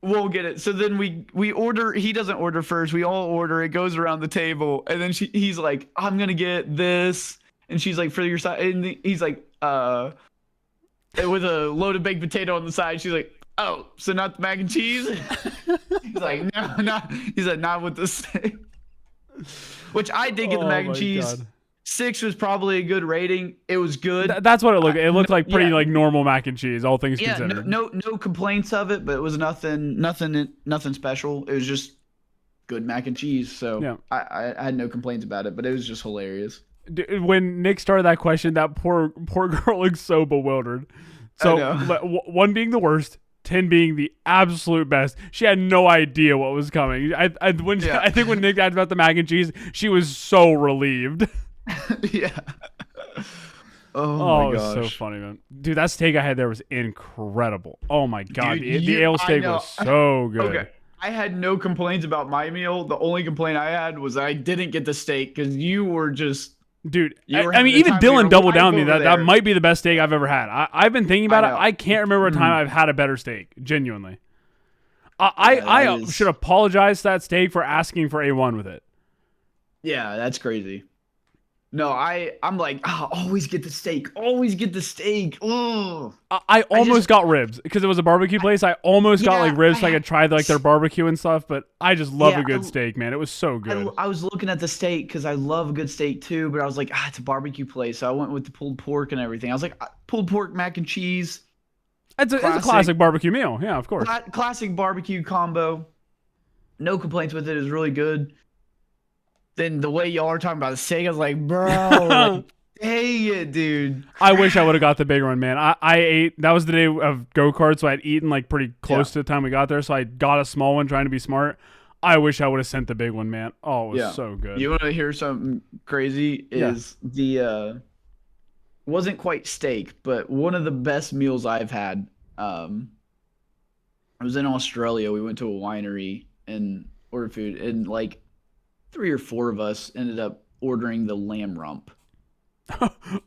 we'll get it. So then we order. He doesn't order first. We all order. It goes around the table, and then he's like, I'm gonna get this, and she's like, for your side, and he's like, with a loaded baked potato on the side. She's like, oh, so not the mac and cheese? He's like, no, not. He's like, not with the steak. Which I did get the mac and cheese. God. 6 was probably a good rating. It was good. That's what it looked. It looked like pretty like normal mac and cheese, all things considered. No complaints of it, but it was nothing special. It was just good mac and cheese. So I had no complaints about it, but it was just hilarious. When Nick started that question, that poor girl looked so bewildered. So 1 being the worst, 10 being the absolute best. She had no idea what was coming. I think when Nick asked about the mac and cheese, she was so relieved. Yeah. Oh my gosh. It was so funny, man. Dude, that steak I had there was incredible. Oh my god. Dude, the ale steak was so good. Okay. I had no complaints about my meal. The only complaint I had was I didn't get the steak because you were just... Dude, I mean, even Dylan doubled down on me. That might be the best steak I've ever had. I've been thinking about it. I can't remember a time I've had a better steak. Genuinely. I should apologize to that steak for asking for A1 with it. Yeah, that's crazy. No, I'm like, oh, always get the steak. Always get the steak. Oh, I almost got ribs because it was a barbecue place. I almost got like ribs so I could try like their barbecue and stuff. But I just love a good steak, man. It was so good. I was looking at the steak because I love a good steak too. But I was like, it's a barbecue place, so I went with the pulled pork and everything. I was like, pulled pork, mac and cheese. It's a classic barbecue meal. Yeah, of course. Classic barbecue combo. No complaints with it. It was really good. Then the way y'all are talking about the steak, I was like, bro, like, dang it, dude. I wish I would have got the bigger one, man. I ate, that was the day of go-kart, so I had eaten like pretty close to the time we got there, so I got a small one trying to be smart. I wish I would have sent the big one, man. Oh, it was so good. You want to hear something crazy? Is the, wasn't quite steak, but one of the best meals I've had. I was in Australia. We went to a winery and ordered food, and like, 3 or 4 of us ended up ordering the lamb rump.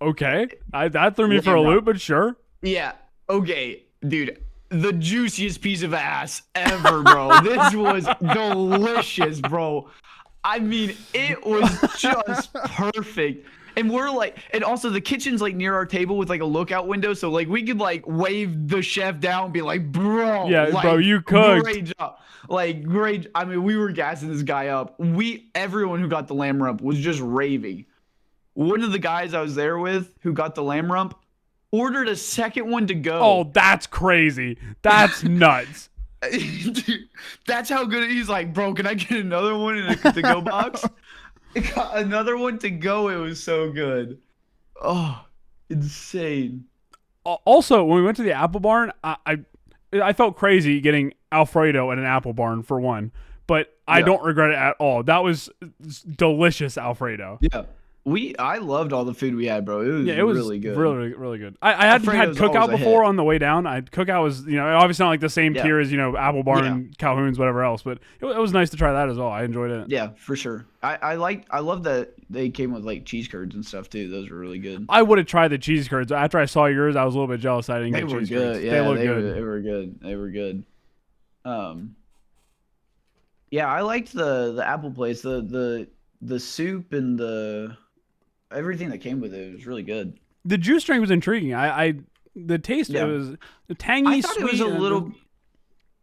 Okay. That threw me for a loop, but sure. Yeah. Okay. Dude, the juiciest piece of ass ever, bro. This was delicious, bro. I mean, it was just perfect. And we're like, and also the kitchen's like near our table with like a lookout window. So like we could like wave the chef down and be like, bro. Yeah, like, bro, you cooked. Great job. Like, great. I mean, we were gassing this guy up. Everyone who got the lamb rump was just raving. One of the guys I was there with who got the lamb rump ordered a second one to go. Oh, that's crazy. That's nuts. Dude, that's how good he's like, bro, can I get another one in a to-go box? Got another one to go. It was so good. Oh, insane. Also, when we went to the Apple Barn, I felt crazy getting Alfredo at an Apple Barn for one, but I don't regret it at all. That was delicious Alfredo. Yeah. I loved all the food we had, bro. It was really good. Really, really good. I had Cookout before on the way down. Cookout was, obviously not like the same tier as, Apple Barn and Calhoun's, whatever else, but it was nice to try that as well. I enjoyed it. Yeah, for sure. I love that they came with like cheese curds and stuff too. Those were really good. I would have tried the cheese curds. After I saw yours, I was a little bit jealous I didn't get cheese curds. Yeah, they were good. They were good. Yeah, I liked the Apple place. The soup and everything that came with it was really good. The juice drink was intriguing. The taste it was the tangy. I thought it was a little.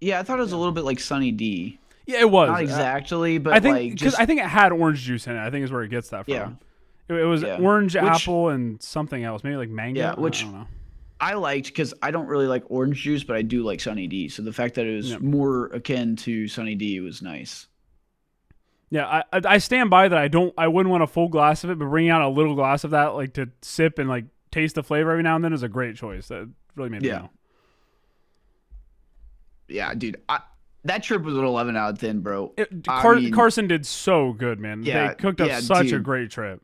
Yeah, I thought it was a little bit like Sunny D. Yeah, it was not exactly, but I think like because I think it had orange juice in it. I think is where it gets that from. Yeah, it was orange, apple, and something else. Maybe like mango. Yeah, which I don't know. I liked because I don't really like orange juice, but I do like Sunny D. So the fact that it was more akin to Sunny D was nice. Yeah, I stand by that. I wouldn't want a full glass of it, but bringing out a little glass of that, like to sip and like taste the flavor every now and then, is a great choice. That really made me know. Yeah, dude. that trip was an 11 out of 10, bro. I mean, Carson did so good, man. They yeah, cooked up yeah, such a dude. great trip.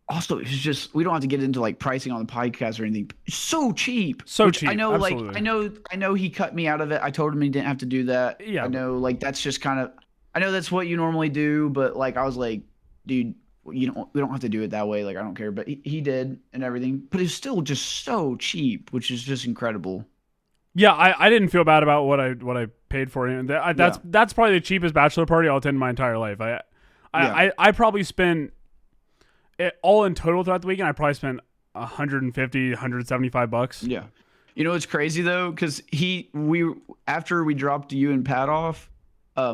Also, it's just we don't have to get into like pricing on the podcast or anything. It's so cheap, So which I cheap, know, like absolutely. I know he cut me out of it. I told him he didn't have to do that. I Yeah, know, like that's just kind of, I know that's what you normally do, but like I was like, dude, we don't have to do it that way. Like I don't care, but he did and everything. But it's still just so cheap, which is just incredible. yeah. I didn't feel bad about what I paid for it. And Yeah, that's probably the cheapest bachelor party I'll attend in my entire life. yeah. I probably spent it all in total throughout the weekend. I probably spent 150, 175 bucks. Yeah. You know what's crazy though, because we after we dropped you and Pat off,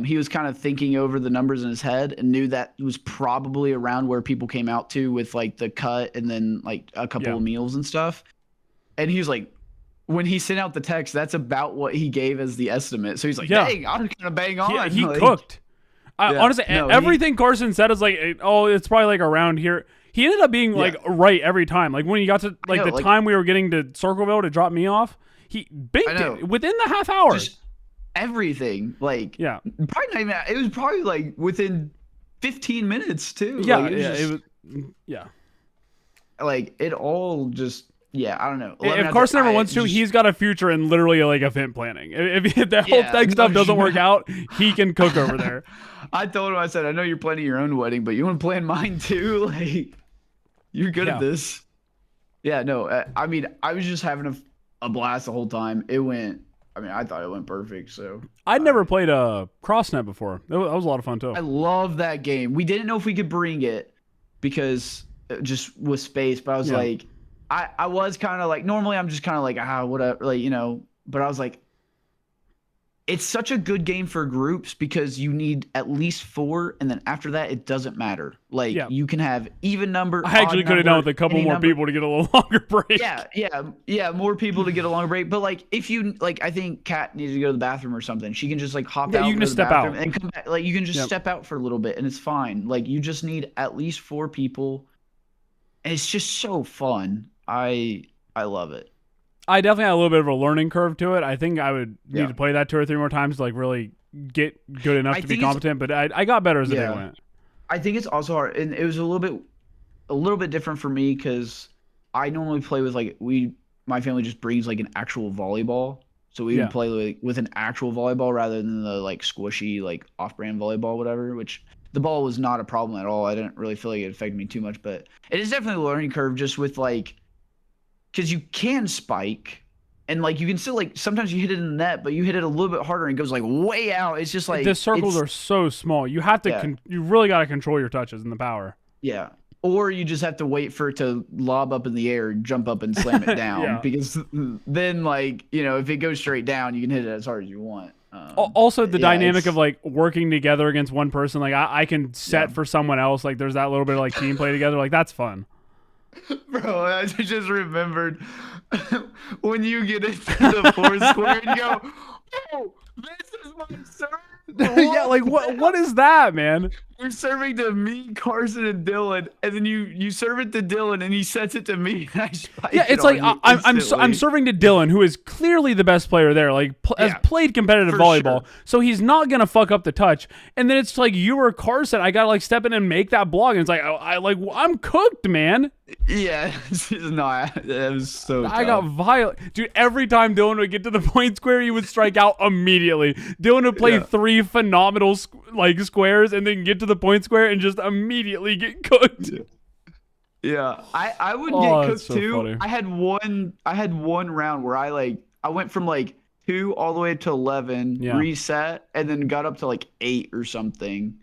he was kind of thinking over the numbers in his head and knew that was probably around where people came out to with like the cut and then like a couple Yeah, of meals and stuff. And he was like, when he sent out the text, that's about what he gave as the estimate. So he's like, yeah. dang, I'm just gonna bang on. He Like, cooked. yeah. Honestly, No, everything Carson said is like, oh, it's probably like around here. He ended up being like right every time. Like when he got to like know, the like, time we were getting to Circleville to drop me off, he I banked know. it within the half hour. Just everything. Like, Yeah, probably not even. It was probably like within 15 minutes too. yeah, Like, yeah. just, It was, yeah. like it all just, yeah, I don't know. If Carson ever wants to, he's got a future in literally like event planning. If the whole Yeah, tech stuff no doesn't shit. work out, he can cook over there. I told him, I said, I know you're planning your own wedding, but you want to plan mine too. Like, you're good Yeah. at this. Yeah, no, I mean, I was just having a blast the whole time. It went. I mean, I thought it went perfect. So I'd never played a CrossNet before. That was a lot of fun too. I love that game. We didn't know if we could bring it because just with space, but I was Yeah. like, I was kind of like, normally I'm just kind of like, whatever, like, you know, but I was like, it's such a good game for groups because you need at least 4, and then after that, it doesn't matter. Like, Yeah. you can have even number. I actually odd could have done number, with a couple any more number. people to get a little longer break. Yeah, more people to get a longer break. But like, if you like, I think Kat needs to go to the bathroom or something. She can just like hop Yeah, out, you can go just to the step out. bathroom, and come back. Like, you can just Yep. step out for a little bit, and it's fine. Like, you just need at least 4 people, and it's just so fun. I love it. I definitely had a little bit of a learning curve to it. I think I would need Yeah. to play that 2 or 3 more times to like really get good enough I to be think it's- competent. But I got better as the day Yeah. went. I think it's also hard, and it was a little bit different for me because I normally play with like my family just brings like an actual volleyball, so we Yeah. would play with an actual volleyball rather than the like squishy like off-brand volleyball, whatever. Which the ball was not a problem at all. I didn't really feel like it affected me too much, but it is definitely a learning curve just with like because you can spike. And like you can still like sometimes you hit it in the net, but you hit it a little bit harder and it goes like way out. It's just like The circles are so small. You have to. Yeah. You really got to control your touches and the power. Yeah. Or you just have to wait for it to lob up in the air, jump up and slam it down. Yeah. Because then, like, you know, if it goes straight down, you can hit it as hard as you want. Also, the yeah, dynamic it's- of like working together against one person. Like I can set Yeah. for someone else. Like there's that little bit of like team play together. Like that's fun. Bro, I just remembered when you get into the fourth square and you go, oh, this is my serve. Yeah, like what is that, man? You're serving to me, Carson, and Dylan, and then you serve it to Dylan, and he sets it to me. And I spike Yeah, it it's like on you I'm instantly. serving to Dylan, who is clearly the best player there. Like has Yeah, played competitive for volleyball, sure. so he's not gonna fuck up the touch. And then it's like you or Carson, I gotta like step in and make that block. And it's like I'm cooked, man. Yeah, it's just not. That was so. I got violent, dude. Every time Dylan would get to the point square, he would strike out immediately. Dylan would play Yeah. 3 phenomenal squares, and then get to the point square and just immediately get cooked. Yeah, I would Oh, get that's cooked so too. funny. I had one round where I went from like 2 all the way to 11, Yeah. reset, and then got up to like 8 or something,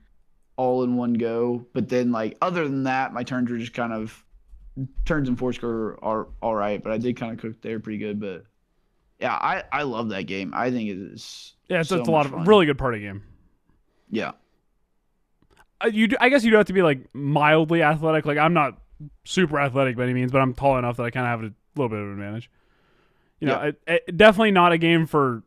all in one go. But then like other than that, my turns were just kind of turns and four score are all right, but I did kind of cook there pretty good. But yeah, I love that game. I think it is. Yeah, it's so a lot much of fun. really good party game. Yeah. I guess you do have to be like mildly athletic. Like I'm not super athletic by any means, but I'm tall enough that I kind of have a little bit of an advantage. You know, definitely not a game for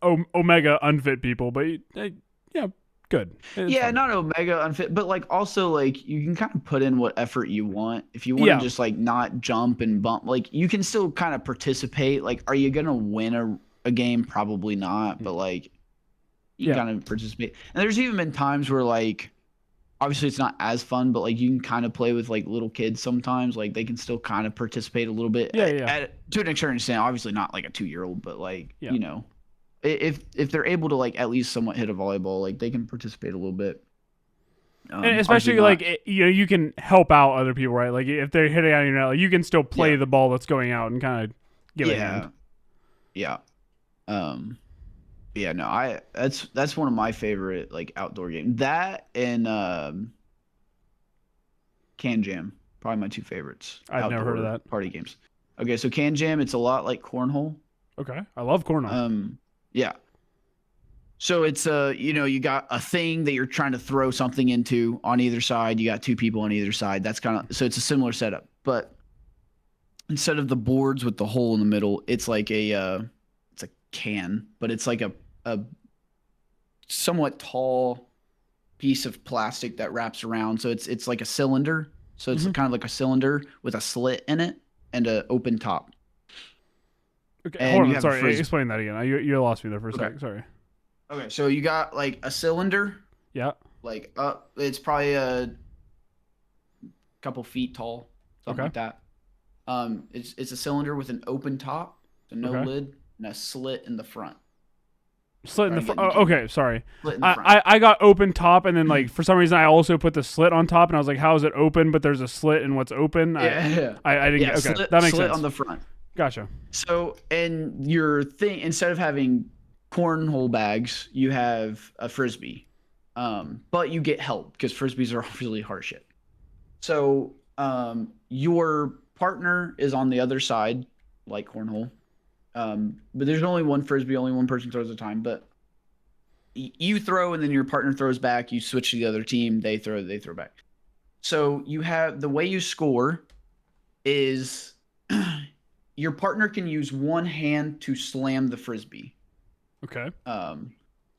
omega unfit people, but yeah, good. It's Yeah, fun. not omega unfit, but like also like you can kind of put in what effort you want. If you want Yeah. to just like not jump and bump, like you can still kind of participate. Like, are you gonna win a game? Probably not, but like You can kind of participate. And there's even been times where like obviously it's not as fun, but like you can kind of play with like little kids sometimes. Like they can still kind of participate a little bit to an extent. Obviously not like a 2-year-old, but like if they're able to like at least somewhat hit a volleyball, like they can participate a little bit. And especially like you can help out other people, right? Like if they're hitting on your net, like, you can still play the ball that's going out and kind of give it a hand. Yeah. No, that's one of my favorite like outdoor games. That and Can Jam, probably my 2 favorites. I've never heard of that. Party games. Okay, so Can Jam, it's a lot like cornhole. Okay, I love cornhole. Yeah. So it's you got a thing that you're trying to throw something into on either side. You got 2 people on either side. That's so it's a similar setup, but instead of the boards with the hole in the middle, it's like it's a can, but it's like a somewhat tall piece of plastic that wraps around. So it's like a cylinder. So it's kind of like a cylinder with a slit in it and an open top. Okay, and hold on. Sorry, explain that again. You lost me there for a second. Sorry. Okay, so you got like a cylinder. Yeah. Like it's probably a couple feet tall, something like that. It's a cylinder with an open top, so no lid, and a slit in the front. Slit in the front. Oh, okay, sorry. I got open top, and then like for some reason I also put the slit on top, and I was like, how is it open? But there's a slit in what's open. I didn't. Okay, that makes slit sense. On the front. Gotcha. So, and your thing, instead of having cornhole bags, you have a frisbee, but you get help because frisbees are really hard shit. So, your partner is on the other side, like cornhole. But there's only one frisbee, only one person throws at a time. But you throw, and then your partner throws back. You switch to the other team. They throw back. So you have the way you score is your partner can use one hand to slam the frisbee. Okay.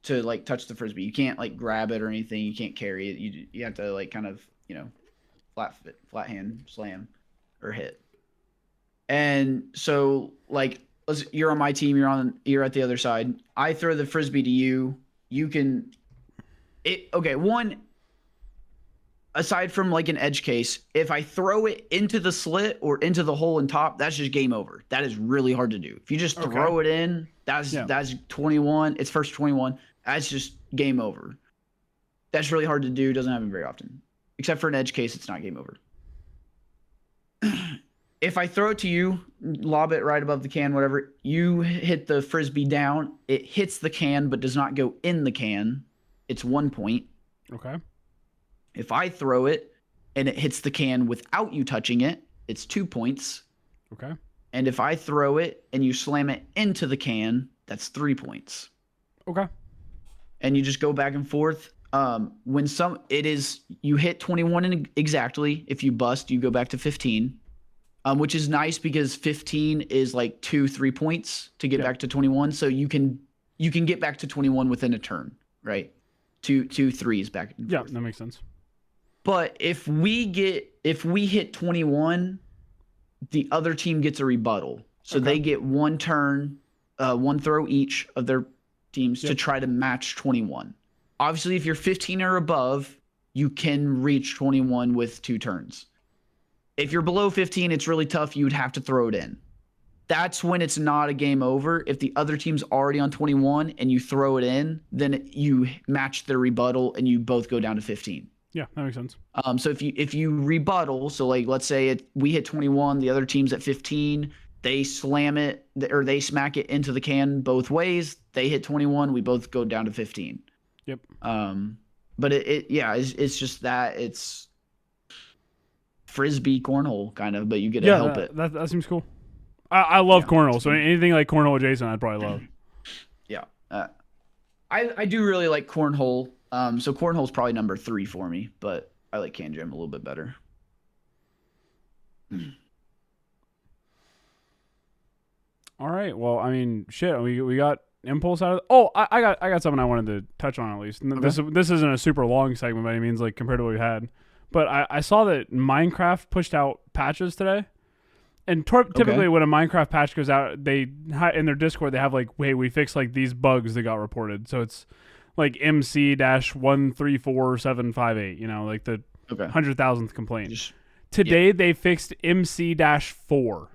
To like touch the frisbee, you can't like grab it or anything. You can't carry it. You have to like kind of flat hand slam or hit. And so like you're on my team, you're at the other side. I throw the frisbee to you. You can one, aside from like an edge case, if I throw it into the slit or into the hole in top, that's just game over. That is really hard to do. If you just throw it in, that's 21. It's first 21. That's just game over. That's really hard to do. Doesn't happen very often. Except for an edge case, it's not game over. If I throw it to you, lob it right above the can, whatever, you hit the frisbee down. It hits the can but does not go in the can. It's 1 point. Okay. If I throw it and it hits the can without you touching it, it's 2 points. Okay. And if I throw it and you slam it into the can, that's 3 points. Okay. And you just go back and forth. You hit 21 exactly. If you bust, you go back to 15. Which is nice because 15 is like 2-3 points to get back to 21. So you can get back to 21 within a turn, right? Two threes back and forth. Yeah, that makes sense. But if we hit 21, the other team gets a rebuttal. So they get one turn, one throw each of their teams to try to match 21. Obviously, if you're 15 or above, you can reach 21 with 2 turns. If you're below 15, it's really tough. You would have to throw it in. That's when it's not a game over. If the other team's already on 21 and you throw it in, then you match their rebuttal and you both go down to 15. Yeah, that makes sense. So if you rebuttal, so like let's say we hit 21, the other team's at 15, they slam it or they smack it into the can both ways. They hit 21, we both go down to 15. Yep. But it's just that it's frisbee cornhole kind of, but you get to help it. That seems cool. I love cornhole, so anything like cornhole adjacent, I'd probably love. Yeah, I do really like cornhole. So cornhole's probably number 3 for me, but I like Can Jam a little bit better. All right. Well, I mean, shit. We got Impulse out of. Oh, I got something I wanted to touch on at least. And this isn't a super long segment by any means, like compared to what we had. But I saw that Minecraft pushed out patches today. And typically when a Minecraft patch goes out, they in their Discord, they have like, hey, we fixed like these bugs that got reported. So it's like MC-134758, you know, like the 100,000th complaint. Today they fixed MC-4.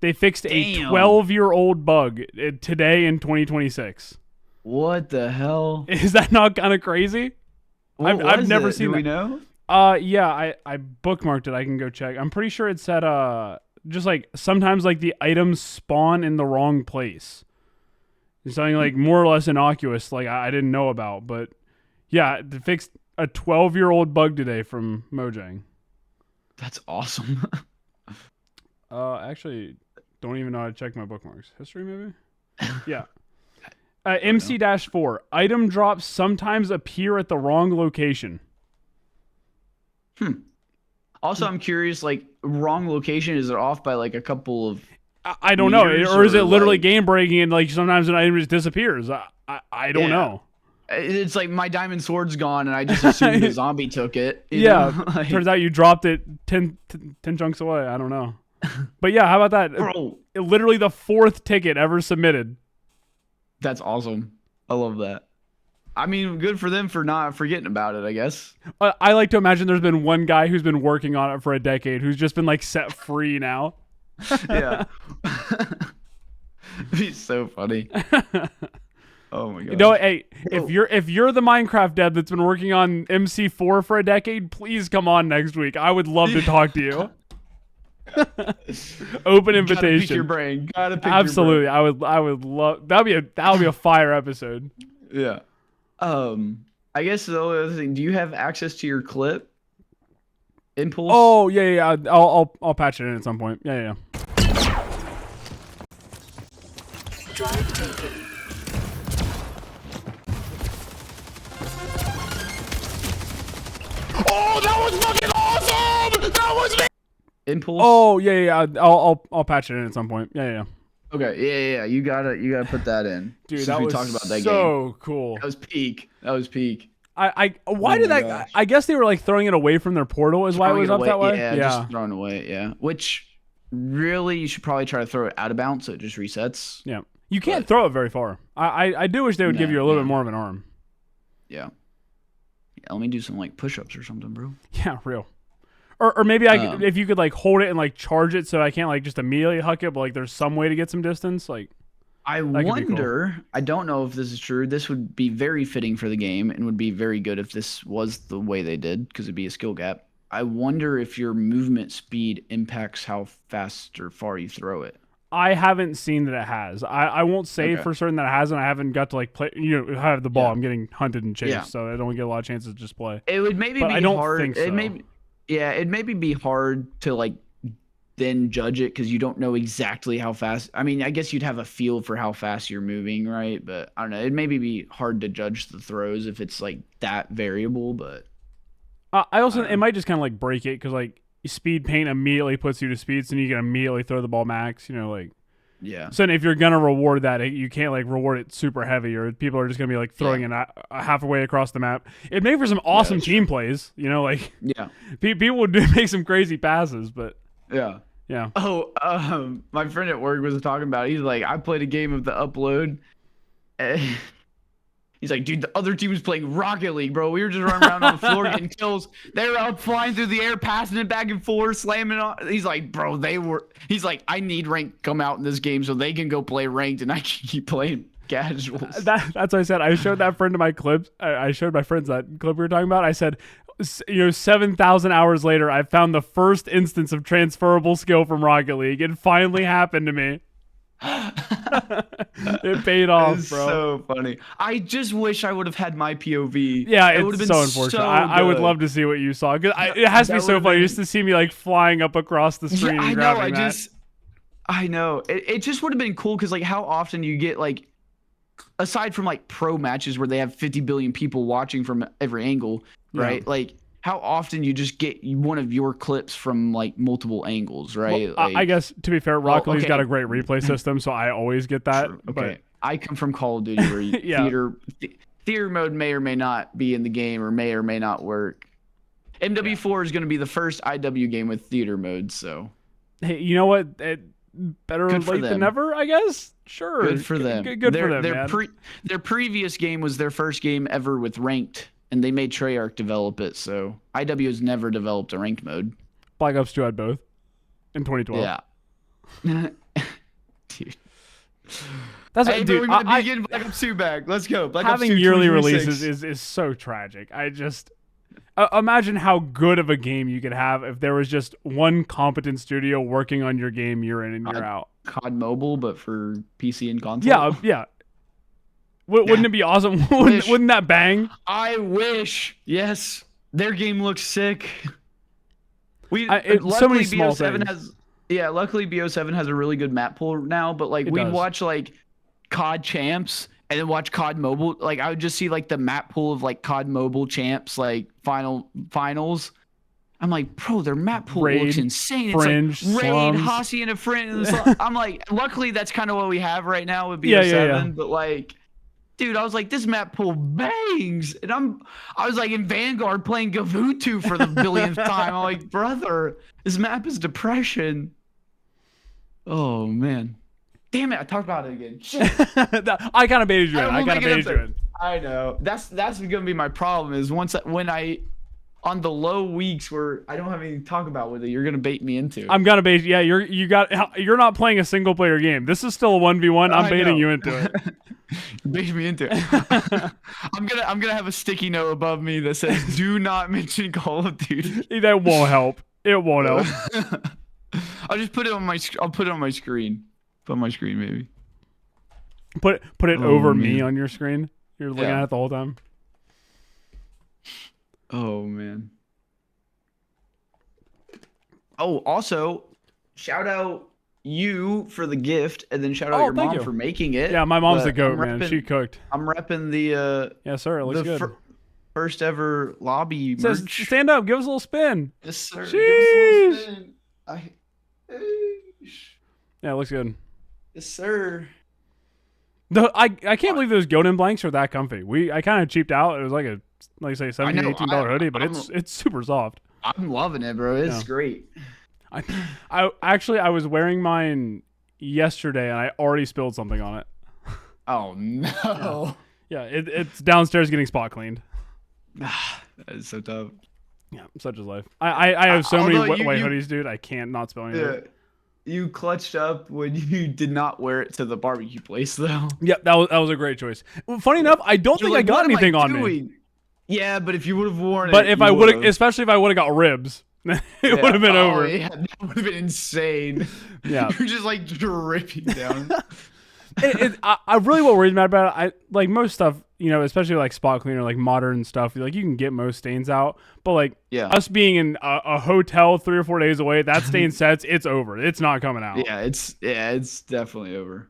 They fixed a 12-year-old bug today in 2026. What the hell? Is that not kind of crazy? I've never seen that. Do we know? Yeah, I bookmarked it. I can go check. I'm pretty sure it said just like sometimes like the items spawn in the wrong place. It's something like more or less innocuous, like I didn't know about, but yeah, they fixed a 12-year-old bug today from Mojang. That's awesome. Actually, don't even know how to check my bookmarks. History, maybe? Yeah. MC-4. Item drops sometimes appear at the wrong location. Also, I'm curious, like, wrong location, is it off by, like, a couple of I don't know. Or is it literally game breaking and, like, sometimes an item just disappears? I don't know. It's like my diamond sword's gone and I just assumed the zombie took it. Like, turns out you dropped it 10 chunks away. I don't know. But yeah, how about that? Bro. Literally the 4th ticket ever submitted. That's awesome. I love that. I mean, good for them for not forgetting about it, I guess. I like to imagine there's been one guy who's been working on it for a decade who's just been like set free now. Yeah. He's so funny. Oh my god. You know, hey, if you're the Minecraft dev that's been working on MC4 for a decade, please come on next week. I would love to talk to you. Open invitation. Gotta pick your brain. Absolutely. Your brain. I would love that would be a fire episode. Yeah. I guess the only other thing, do you have access to your clip? Impulse? Oh yeah. I'll patch it in at some point. Yeah. Drive taken. Oh, that was fucking awesome! That was me. Impulse? Oh yeah. I'll patch it in at some point. Yeah. Okay, yeah. You gotta put that in. Dude, that was talked about that so game. Cool. That was peak. Why did that? Gosh. I guess they were like throwing it away from their portal. Is why it was up that way. Yeah, just throwing away. Yeah, which really you should probably try to throw it out of bounds so it just resets. Yeah, you can't throw it very far. I do wish they would give you a little bit more of an arm. Yeah. Let me do some like push-ups or something, bro. Yeah, real. Or maybe if you could like hold it and like charge it so I can't like just immediately huck it, but like there's some way to get some distance. Like I wonder. Cool. I don't know if this is true. This would be very fitting for the game and would be very good if this was the way they did because it'd be a skill gap. I wonder if your movement speed impacts how fast or far you throw it. I haven't seen that it has. I won't say for certain that it hasn't. I haven't got to like play. You know, have the ball. Yeah. I'm getting hunted and chased, so I don't get a lot of chances to just play. It would maybe be I don't hard. Think so. It'd maybe be hard to like then judge it because you don't know exactly how fast. I mean, I guess you'd have a feel for how fast you're moving, right? But I don't know. It'd maybe be hard to judge the throws if it's like that variable. But I also it might just kind of like break it because like speed paint immediately puts you to speeds and you can immediately throw the ball max. You know, like. Yeah. So if you're gonna reward that, you can't like reward it super heavy, or people are just gonna be like throwing it halfway across the map. It'd make for some awesome team plays, you know, like people would make some crazy passes, but yeah. Oh, my friend at work was talking about it. He's like, I played a game of the upload. He's like, dude, the other team was playing Rocket League, bro. We were just running around on the floor getting kills. They were out flying through the air, passing it back and forth, slamming on. He's like, bro, he's like, I need ranked come out in this game so they can go play ranked and I can keep playing casuals. That's what I said. I showed that friend of my clips. I showed my friends that clip we were talking about. I said, 7,000 hours later, I found the first instance of transferable skill from Rocket League. It finally happened to me. It paid off, bro. So funny. I just wish I would have had my POV. Yeah, it would have been so unfortunate. I would love to see what you saw because it has to be so funny just to see me like flying up across the screen. Yeah, and grabbing that. I know. It just would have been cool because like how often you get like, aside from like pro matches where they have 50 billion people watching from every angle, right? Yeah. Like. How often you just get one of your clips from like multiple angles, right? Well, I guess to be fair, Rocket League's got a great replay system, so I always get that. True. Okay, but I come from Call of Duty where theater mode may or may not be in the game or may not work. MW4 is going to be the first IW game with theater mode, so. Hey, you know what? better Good for late than them. never, I guess. Sure. Good for them. Good for them, Their man. their previous game was their first game ever with ranked, and they made Treyarch develop it. So IW has never developed a ranked mode. Black Ops 2 had both in 2012. Yeah. Dude. That's Hey, dude. but we're getting Black Ops 2 back. Let's go. Black Ops 2 having yearly 2026. releases is so tragic. I just imagine how good of a game you could have if there was just one competent studio working on your game year in and year out. COD Mobile, but for PC and console. Yeah. Wouldn't it be awesome? Wouldn't that bang? I wish. Yes, their game looks sick. So many small BO7 things. luckily BO7 has a really good map pool now. But like we'd watch like COD champs and then watch COD Mobile. Like I would just see like the map pool of like COD Mobile champs like finals. I'm like, bro, their map pool looks insane. Fringe, it's like Raid, slums. Hossie, and a friend. I'm like, luckily that's kind of what we have right now with BO7. Yeah. But like, dude, I was like, this map pool bangs, and I was like in Vanguard playing Gavutu for the billionth time. I'm like, brother, this map is depression. Oh man, damn it! I talked about it again. Shit. I kind of baited you in. I kind of baited you in. I know. That's gonna be my problem. Is when I on the low weeks where I don't have anything to talk about with it, you're gonna bait me into it. I'm gonna bait. Yeah, you're not playing a single player game. This is still a 1v1. I'm baiting you into it. Bait me into it. I'm gonna have a sticky note above me that says "Do not mention Call of Duty." That won't help. It won't help. I'll just put it on my. I'll put it on my screen. Put it on my screen, maybe. Put it over me on your screen. You're looking at it the whole time. Oh man. Oh, also, shout out you for the gift, and then shout out your mom for making it. Yeah, my mom's the goat, man. She cooked. I'm repping the yes, sir. It looks good. First ever lobby Says, merch. stand up, give us a little spin. Yes, sir. Sheesh. Give us a little spin. Yeah, it looks good. Yes, sir. I can't believe those Golden blanks are that comfy. I kind of cheaped out. It was like I say $17, $18 hoodie, but it's super soft. I'm loving it, bro. It's great. I was wearing mine yesterday and I already spilled something on it. Oh no. Yeah, it's downstairs getting spot cleaned. That is so tough. Yeah, such is life. I have so many white hoodies, dude. I can't not spill anything. Yeah. You clutched up when you did not wear it to the barbecue place, though. Yeah, that was a great choice. Well, funny enough, I don't think I got anything on me. Yeah, but if you would have worn it, but if I would have, especially if I would have got ribs, it would have been over. Yeah, that would have been insane. Yeah, you're just like dripping down. I really what worries me about it. I like most stuff, especially like spot cleaner, like modern stuff. Like you can get most stains out, but like us being in a hotel 3 or 4 days away, that stain sets, it's over. It's not coming out. Yeah, it's definitely over.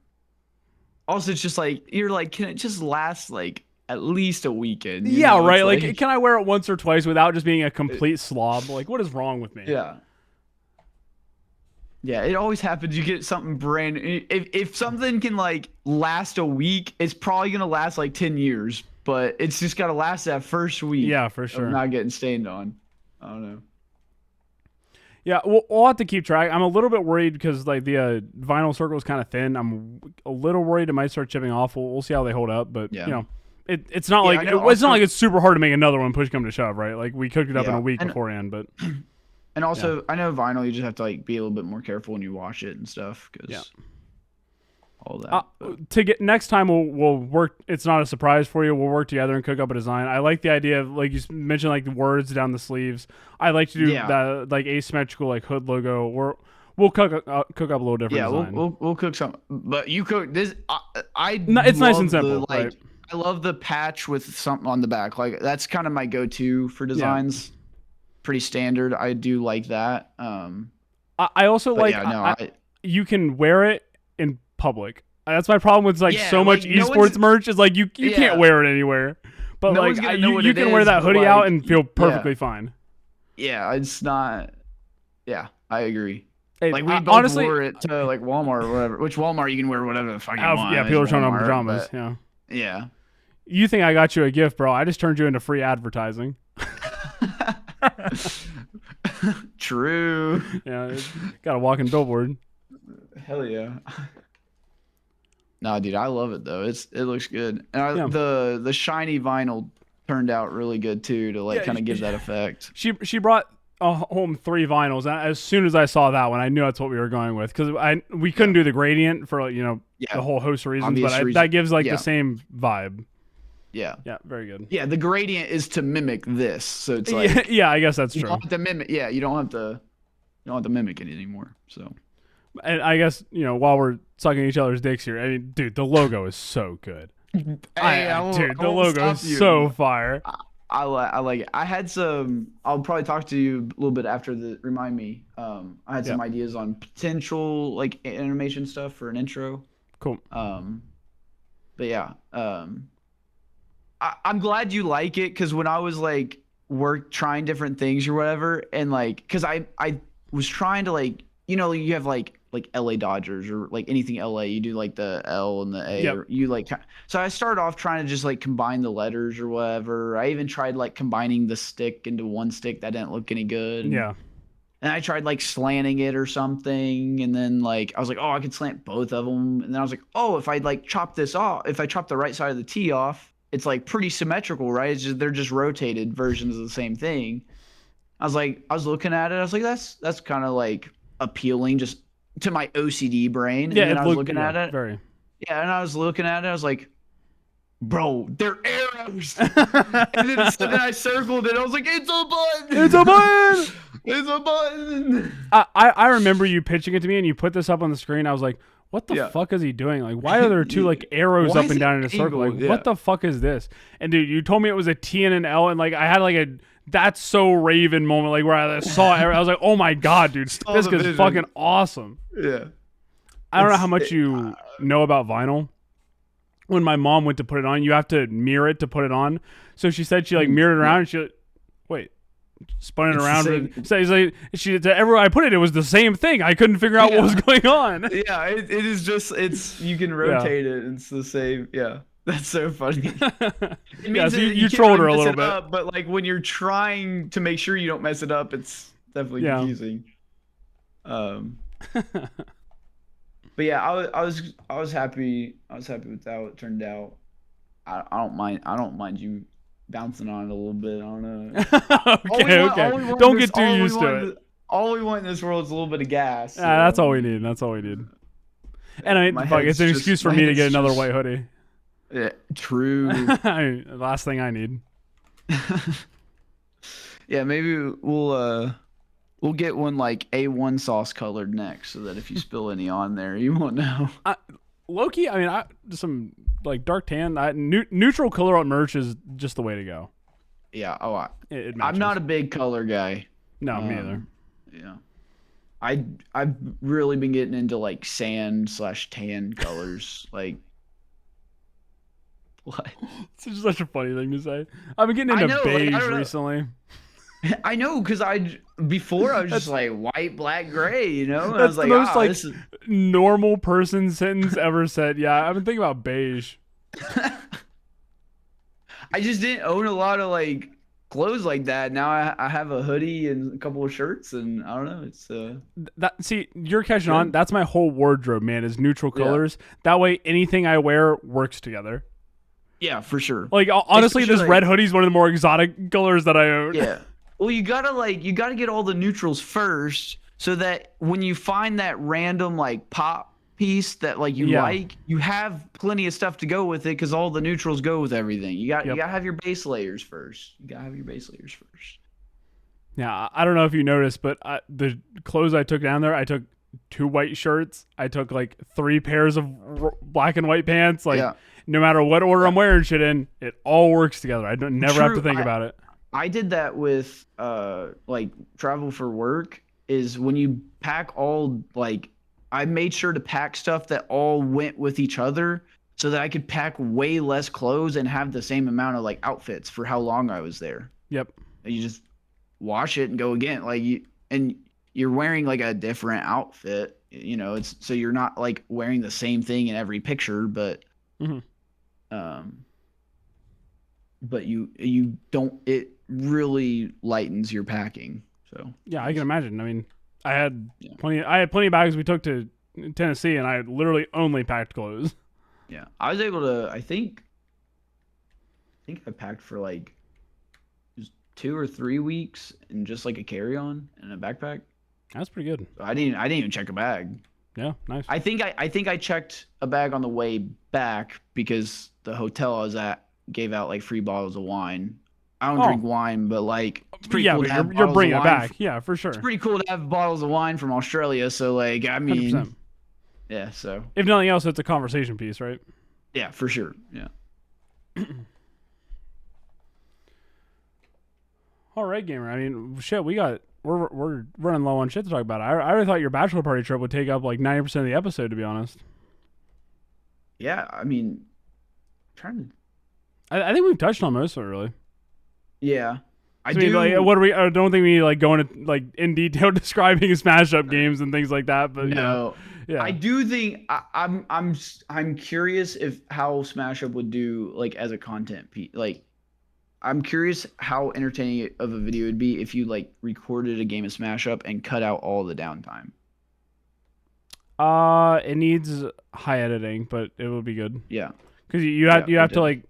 Also, it's just like you're like, can it just last like at least a weekend? Yeah, right. Like, can I wear it once or twice without just being a complete slob? Like, what is wrong with me? Yeah. Yeah, it always happens. You get something brand new. If something can like last a week, it's probably gonna last like 10 years. But it's just gotta last that first week. Yeah, for sure. Of not getting stained on. I don't know. Yeah, we'll have to keep track. I'm a little bit worried because like the vinyl circle is kind of thin. I'm a little worried it might start chipping off. We'll see how they hold up. But it's not like it's not like it's super hard to make another one push come to shove, right? Like we cooked it up in a week beforehand, but. And also, I know vinyl, you just have to like be a little bit more careful when you wash it and stuff, because all that. To get next time, we'll work. It's not a surprise for you. We'll work together and cook up a design. I like the idea of like you mentioned, like the words down the sleeves. I like to do that like asymmetrical like hood logo. We'll cook up a little different design. We'll cook some. But you cook this. It's nice and simple. Right? I love the patch with something on the back. Like that's kind of my go-to for designs. Yeah. Pretty standard. I do like that. I also like you can wear it in public. That's my problem with like so much esports merch is like you can't wear it anywhere. But like you can wear that hoodie out and feel perfectly fine. Yeah, it's not. Yeah, I agree. Hey, like we both honestly wore it to like Walmart or whatever. Which Walmart you can wear whatever the fuck you want. Yeah, people are showing up in pajamas. Yeah. You think I got you a gift, bro? I just turned you into free advertising. True. Yeah, got a walking billboard. Hell yeah. Nah, dude, I love it though. It looks good, and Yeah. the shiny vinyl turned out really good too to like Yeah. kind of give that effect. She brought home 3 vinyls, and as soon as I saw that one, I knew that's what we were going with because we couldn't Yeah, do the gradient for yeah, the whole host of reasons, obvious but reason. that gives like the Yeah, same vibe. yeah, Yeah, very good. yeah. The gradient is to mimic this, so it's Yeah, like yeah, I guess that's you don't true. have to mimic. Yeah, you don't have to mimic it anymore. So And I guess while we're sucking each other's dicks here, I mean, dude, the logo is so good. hey, Dude, I the won't logo stop is you. so fire. I like it. I had some. I'll probably talk to you a little bit after the. Remind me. I had Yeah, some ideas on potential like animation stuff for an intro. cool. Um, but yeah. I'm glad you like it because when I was like trying different things or whatever, and like because I was trying to like you have like LA Dodgers or like anything LA, you do like the L and the A, Yep. or you like so I started off trying to just like combine the letters or whatever. I even tried like combining the stick into one stick that didn't look any good. Yeah. And I tried like slanting it or something, and then like I was like, oh, I could slant both of them, and then I was like, oh, if I like chop this off, if I chop the right side of the T off, it's like pretty symmetrical, right? It's just they're just rotated versions of the same thing. I was looking at it, I was like, that's kind of like appealing just to my OCD brain, Yeah, and then it I was looked looking at it, very. yeah, and I was looking at it, I was like, bro, they're arrows, and then I circled it, I was like, it's a button, It's a button. it's a button. I remember you pitching it to me, and you put this up on the screen. I was like, "What the Yeah. fuck is he doing? Like, why are there two like arrows Why up is and it down in a circle? angled? Like, what Yeah. the fuck is this?" And dude, you told me it was a T and an L, and like I had like a that's so Raven moment, like where I saw it. I was like, "Oh my god, dude, Saw this the is vision. fucking awesome." Yeah. I don't know how much you know about vinyl. When my mom went to put it on, you have to mirror it to put it on. So she said she like mirrored it around, and she wait. Spun it It's the around. same. So he's like, everywhere I put it, it was the same thing. I couldn't figure out what was going on. Yeah, it is just you can rotate it. It's the same. Yeah, that's so funny. It Yeah, so you can't trolled her really a mess little it bit. up, but like when you're trying to make sure you don't mess it up, it's definitely Yeah. confusing. But yeah, I was happy. I was happy with how it turned out. I don't mind. I don't mind you bouncing on it a little bit. I don't know. Okay. Don't get too used to it. All we want in this world is a little bit of gas. That's all we need. That's all we need. And I mean, My fuck, it's an head's excuse just- for my me to head's get another just- white hoodie. Yeah, true. Last thing I need. Yeah, maybe we'll get one like A1 sauce colored next, so that if you spill any on there, you won't know. Low-key, I mean, some like dark tan. Neutral color on merch is just the way to go. Yeah. Oh, It I'm matches. not a big color guy. No, me either. Yeah. I've really been getting into like sand/tan colors. Like what? It's just such a funny thing to say. I've been getting I into know, like, I beige don't know. recently. I know, because before I was just like white, black, gray, you know? And I That's was the like, most like this is... normal person sentence ever said. Yeah, I've been thinking about beige. I just didn't own a lot of like clothes like that. Now I have a hoodie and a couple of shirts, and I don't know. It's See, you're catching on. That's my whole wardrobe, man. Is neutral Yeah. colors. That way, anything I wear works together. yeah, for sure. Like honestly, Especially, this like- red hoodie is one of the more exotic colors that I own. Yeah. Well, you gotta get all the neutrals first, so that when you find that random like pop piece that like you Yeah. like, you have plenty of stuff to go with it, because all the neutrals go with everything. You Yep. gotta have your base layers first. Yeah, I don't know if you noticed, but the clothes I took down there, I took 2 white shirts. I took like 3 pairs of black and white pants. Like Yeah. no matter what order I'm wearing shit in, it all works together. I don't never have to True. think about it. I did that with like travel for work, is when you pack all like I made sure to pack stuff that all went with each other, so that I could pack way less clothes and have the same amount of like outfits for how long I was there. Yep. And you just wash it and go again, like you're wearing like a different outfit, you know, it's so you're not like wearing the same thing in every picture, but Mhm. but you don't, it really lightens your packing. So Yeah, I can imagine. I mean, I had Yeah. plenty of bags we took to Tennessee, and I literally only packed clothes. Yeah, I was able to. I think I packed for like just 2 or 3 weeks and just like a carry-on and a backpack. That's pretty good. I didn't even check a bag. Yeah, nice. I think I checked a bag on the way back because the hotel I was at gave out like free bottles of wine. I don't drink wine, but like it's pretty cool to have you're bringing it back. From, yeah, for sure. It's pretty cool to have bottles of wine from Australia. So like, I mean, 100%. Yeah. So if nothing else, it's a conversation piece, right? Yeah, for sure. Yeah. All right, gamer. I mean, shit, we're running low on shit to talk about. I really thought your bachelor party trip would take up like 90% of the episode, to be honest. Yeah, I mean, I think we've touched on most of it, really. Yeah, I do. Like, what do we? I don't think we need to like go into like in detail describing Smash Up games and things like that. But no, yeah. I do think I'm curious if how Smash Up would do like as a content piece. Like, I'm curious how entertaining of a video would be if you like recorded a game of Smash Up and cut out all the downtime. It needs high editing, but it would be good. Yeah, because you have to like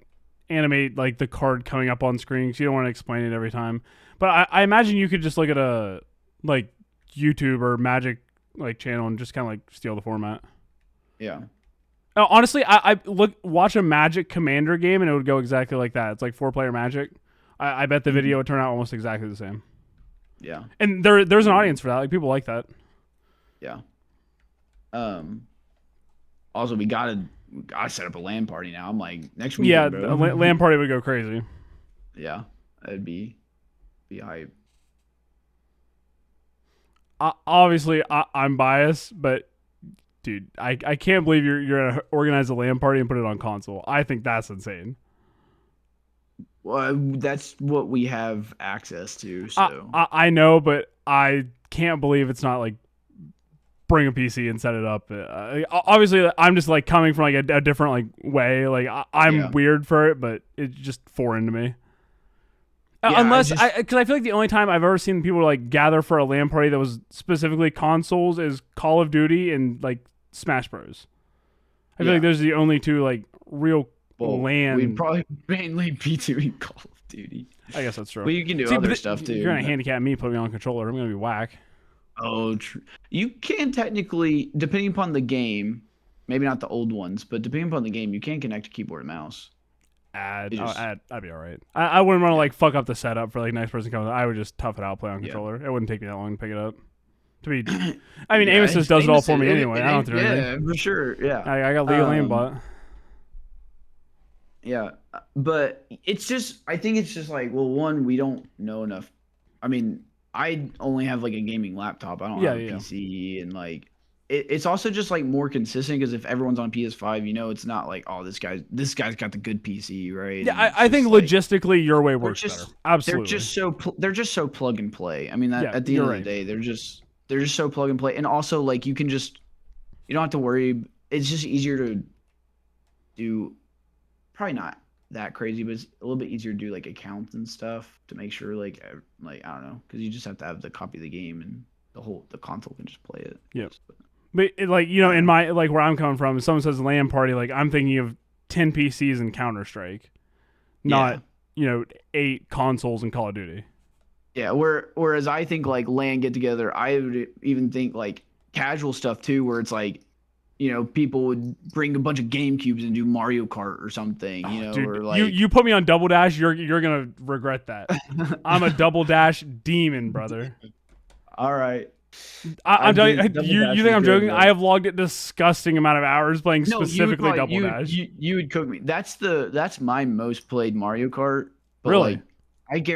animate like the card coming up on screen, because you don't want to explain it every time. But I imagine you could just look at a like YouTube or Magic like channel and just kind of like steal the format. Yeah. Honestly, I watch a Magic Commander game and it would go exactly like that. It's like 4-player Magic. I bet the video would turn out almost exactly the same. Yeah. And there's an audience for that. Like, people like that. Yeah. Also, we gotta set up a LAN party now. I'm like, next week. Yeah, a LAN party would go crazy. Yeah, it'd be hype. Obviously, I'm biased, but dude, I can't believe you're gonna organize a LAN party and put it on console. I think that's insane. Well, that's what we have access to. So I know, but I can't believe it's not like bring a PC and set it up. Obviously, I'm just like coming from like a different like way. Like I'm weird for it, but it's just foreign to me. Yeah, unless because I feel like the only time I've ever seen people like gather for a LAN party that was specifically consoles is Call of Duty and like Smash Bros. I feel like those are the only two like real LAN. We'd probably mainly be doing Call of Duty. I guess that's true. But you can do other stuff too. You're gonna handicap me, put me on a controller. I'm gonna be whack. Oh, true. You can technically, depending upon the game, maybe not the old ones, but depending upon the game, you can connect a keyboard and mouse. I'd be all right. I wouldn't want to like fuck up the setup for like next person coming. I would just tough it out, play on controller. It wouldn't take me that long to pick it up. To be, I mean, Amos just does it all for me anyway. I don't have to do anything. Yeah, for sure. Yeah, I got legal aimbot. Yeah, but it's just, I think it's just like, well, one, we don't know enough. I mean, I only have like a gaming laptop. I don't have a PC, and like it's also just like more consistent because if everyone's on PS5, you know, it's not like, oh, this guy's got the good PC, right? Yeah, I think like, logistically your way works better. Absolutely, they're just so plug and play. I mean, at the end of the day, they're just so plug and play, and also like you don't have to worry. It's just easier to do. Probably not that crazy, but it's a little bit easier to do like accounts and stuff to make sure like I don't know, because you just have to have the copy of the game and the console can just play it. Yeah, but like, you know, in my like where I'm coming from, if someone says LAN party, like I'm thinking of 10 PCs and Counter-Strike, not 8 consoles and Call of Duty. Yeah, whereas I think like LAN get together, I would even think like casual stuff too, where it's like, you know, people would bring a bunch of GameCubes and do Mario Kart or something, you know, dude, or like you put me on Double Dash, you're gonna regret that. I'm a Double Dash demon, brother. All right. I'm telling you, you think I'm joking? I have logged a disgusting amount of hours playing specifically Double Dash. You would cook me. That's my most played Mario Kart. But really? Like,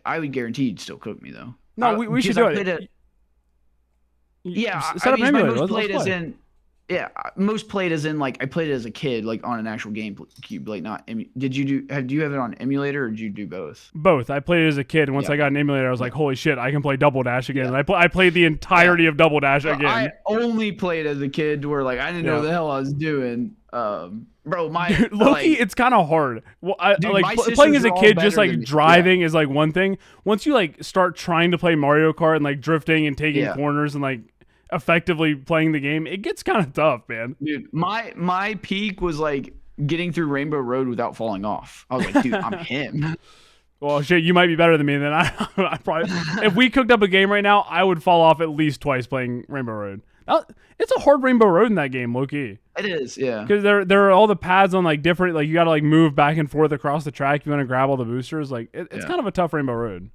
I would guarantee you'd still cook me though. No, we should do it. Set up an emulator. Most played as in. Yeah, most played as in like I played it as a kid, like on an actual GameCube, like not. Do you have it on emulator or did you do both? Both. I played it as a kid, and once I got an emulator, I was like, "Holy shit, I can play Double Dash again!" And I played the entirety of Double Dash again. I only played as a kid, where like I didn't know what the hell I was doing. Bro, Loki, it's kind of hard. Well, playing as a kid, just like driving is like one thing. Once you like start trying to play Mario Kart and like drifting and taking corners and like effectively playing the game, it gets kind of tough, man. Dude, my peak was like getting through Rainbow Road without falling off. I was like, dude, I'm him. Well, shit, you might be better than me. Then I probably, if we cooked up a game right now, I would fall off at least twice playing Rainbow Road. It's a hard Rainbow Road in that game, low key. It is, yeah. Because there are all the pads on like different, like you got to like move back and forth across the track if you want to grab all the boosters. Like it's kind of a tough Rainbow Road.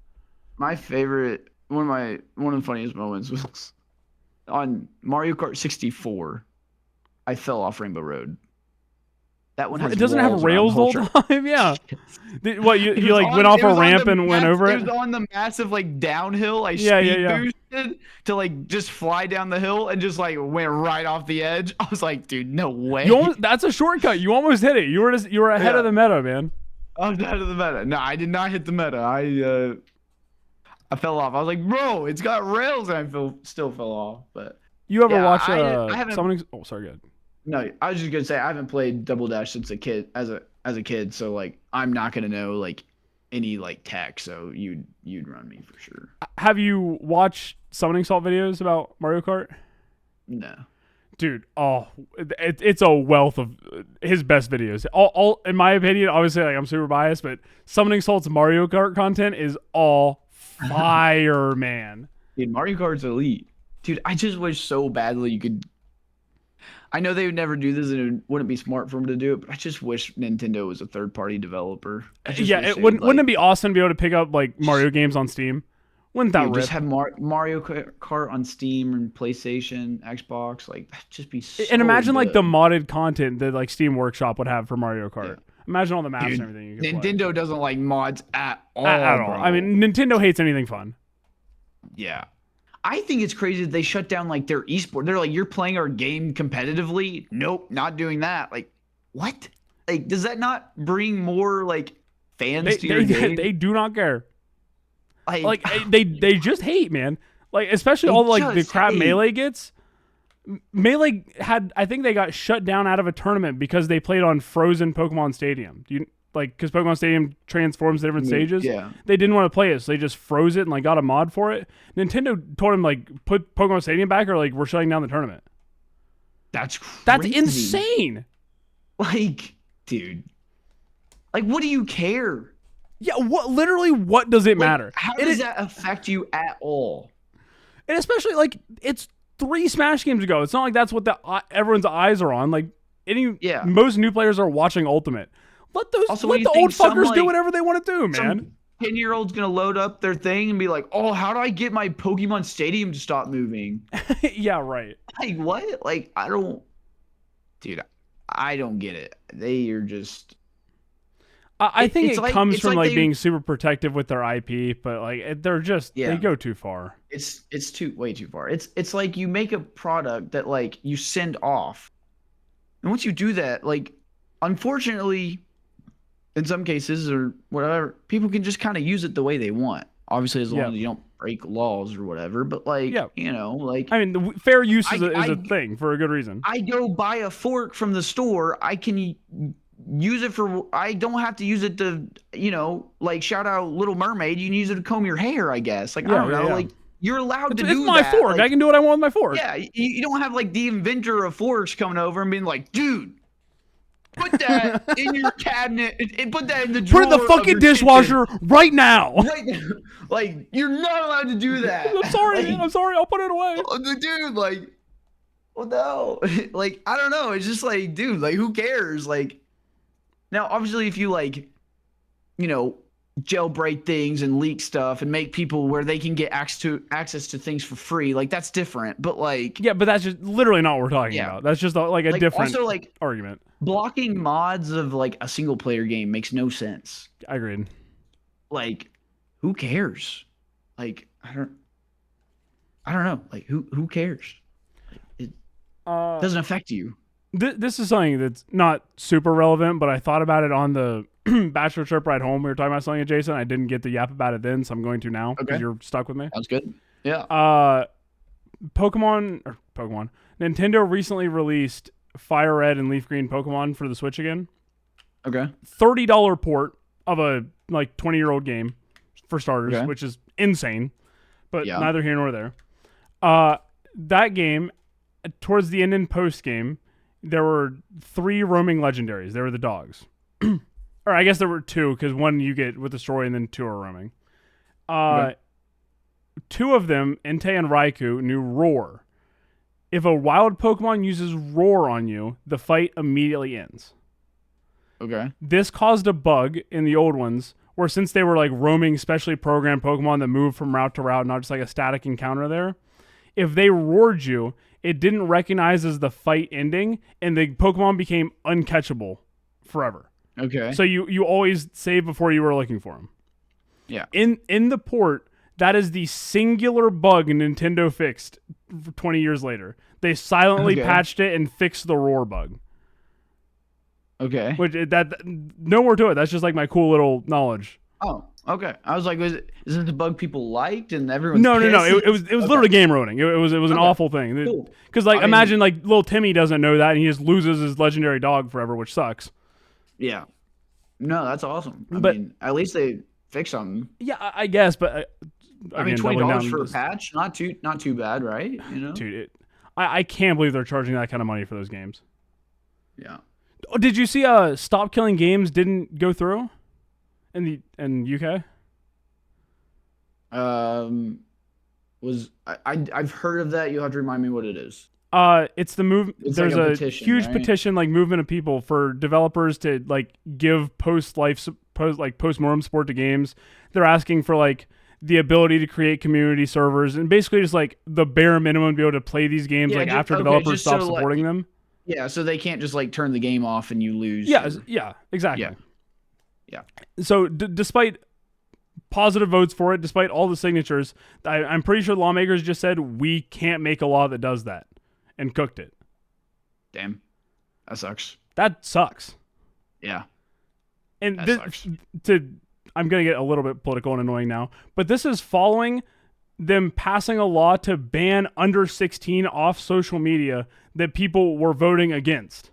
My favorite, one of the funniest moments was on Mario Kart 64. I fell off Rainbow Road. That one has it doesn't have rails the whole time. Yeah. What you like went off a ramp and went over it? It was on the massive like downhill. I speed boosted to like just fly down the hill and just like went right off the edge. I was like, dude, no way. That's a shortcut. You almost hit it. You were ahead of the meta, man. I was ahead of the meta. No, I did not hit the meta. I fell off. I was like, bro, it's got rails, and I still fell off. But you ever watch something? Oh, sorry, good. No, I was just gonna say I haven't played Double Dash since a kid, as a kid. So like, I'm not gonna know like any like tech. So you'd run me for sure. Have you watched Summoning Salt videos about Mario Kart? No. Dude, it's a wealth of his best videos. All in my opinion, obviously, like I'm super biased, but Summoning Salt's Mario Kart content is all fire, man. Dude, Mario Kart's elite. Dude, I just wish so badly you could. I know they would never do this, and it wouldn't be smart for them to do it. But I just wish Nintendo was a third-party developer. Yeah, it wouldn't it be awesome to be able to pick up like Mario games on Steam? Wouldn't that rip? Just have Mario Kart on Steam and PlayStation, Xbox, like that'd just be so and imagine good. Like the modded content that like Steam Workshop would have for Mario Kart. Yeah. Imagine all the maps and everything. You could Nintendo play. Doesn't like mods at all. At all. I mean, Nintendo hates anything fun. Yeah. I think it's crazy that they shut down like their esport. They're like, you're playing our game competitively? Nope, not doing that. Like, what? Like, does that not bring more like fans to your game? They do not care. Like they just hate, man. Like especially all like the crap Melee gets. Melee I think they got shut down out of a tournament because they played on frozen Pokemon Stadium. Because Pokemon Stadium transforms to different stages. Yeah. They didn't want to play it, so they just froze it and like got a mod for it. Nintendo told them like put Pokemon Stadium back or like we're shutting down the tournament. That's crazy. That's insane. Like, dude. Like, what do you care? Yeah, what does it matter? How does that affect you at all? And especially like it's 3 Smash games ago. It's not like that's what everyone's eyes are on. Like most new players are watching Ultimate. Let the old fuckers do whatever they want to do, man. 10-year-old's gonna load up their thing and be like, "Oh, how do I get my Pokemon Stadium to stop moving?" Yeah, right. Like what? Like I don't get it. They are just. I think it comes from like being super protective with their IP, but like they're just they go too far. It's way too far. It's like you make a product that like you send off, and once you do that, like unfortunately, in some cases or whatever, people can just kind of use it the way they want. Obviously, as long as you don't break laws or whatever. But like like I mean, the fair use is a thing for a good reason. I go buy a fork from the store. I can use it for. I don't have to use it to, like shout out Little Mermaid. You can use it to comb your hair, I guess. Like I don't know, like you're allowed to do that. It's my fork. Like, I can do what I want with my fork. Yeah, you don't have like the inventor of forks coming over and being like, dude, put that in your cabinet and put that in the drawer. Put it in the fucking dishwasher right now. Right now. Like you're not allowed to do that. I'm sorry, man. I'm sorry. I'll put it away. Dude, like, well, no, like I don't know. It's just like, dude, like who cares? Like. Now, obviously, if you like, jailbreak things and leak stuff and make people where they can get access to things for free, like that's different. But like, yeah, but that's just literally not what we're talking about. That's just like a different argument. Blocking mods of like a single player game makes no sense. I agree. Like, who cares? Like, I don't know. Like, who cares? It doesn't affect you. This is something that's not super relevant, but I thought about it on the Bachelor trip ride home. We were talking about something adjacent. I didn't get to yap about it then, so I'm going to now because you're stuck with me. Sounds good. Yeah. Pokemon. Nintendo recently released Fire Red and Leaf Green Pokemon for the Switch again. Okay. $30 port of a like 20-year-old game for starters, which is insane, but neither here nor there. that game, towards the end in post game, there were 3 roaming legendaries. They were the dogs. Or I guess there were 2, because 1 you get with the story and then 2 are roaming. Okay. 2 of them, Entei and Raikou, knew Roar. If a wild Pokemon uses Roar on you, the fight immediately ends. Okay. This caused a bug in the old ones, where since they were like roaming specially programmed Pokemon that moved from route to route, not just like a static encounter there, if they roared you, it didn't recognize as the fight ending, and the Pokemon became uncatchable forever. Okay. So you always save before you were looking for them. Yeah. In the port, that is the singular bug Nintendo fixed 20 years later. They silently patched it and fixed the roar bug. Okay. Which that no more to it. That's just like my cool little knowledge. Oh, okay. I was like, is this a bug people liked and everyone's No. pissed? It was literally game ruining. It was an awful thing. Because Cool. imagine like little Timmy doesn't know that and he just loses his legendary dog forever, which sucks. Yeah. No, that's awesome. I But mean, at least they fixed something. yeah, I guess. But I mean, $20 for a patch, not too bad, right? You know, dude. I can't believe they're charging that kind of money for those games. Yeah. Oh, did you see Stop Killing Games didn't go through in UK? I've heard of that. You'll have to remind me what it is. It's the move. There's like a petition, huge right? petition, like movement of people for developers to like give post-mortem support to games. They're asking for like the ability to create community servers and basically just like the bare minimum to be able to play these games after developers stop supporting them. Yeah, so they can't just like turn the game off and you lose. Yeah, exactly. Yeah. So despite positive votes for it, despite all the signatures, I'm pretty sure lawmakers just said we can't make a law that does that, and cooked it. Damn, that sucks. That sucks. Yeah. And sucks. I'm going to get a little bit political and annoying now, but this is following them passing a law to ban under 16 off social media that people were voting against.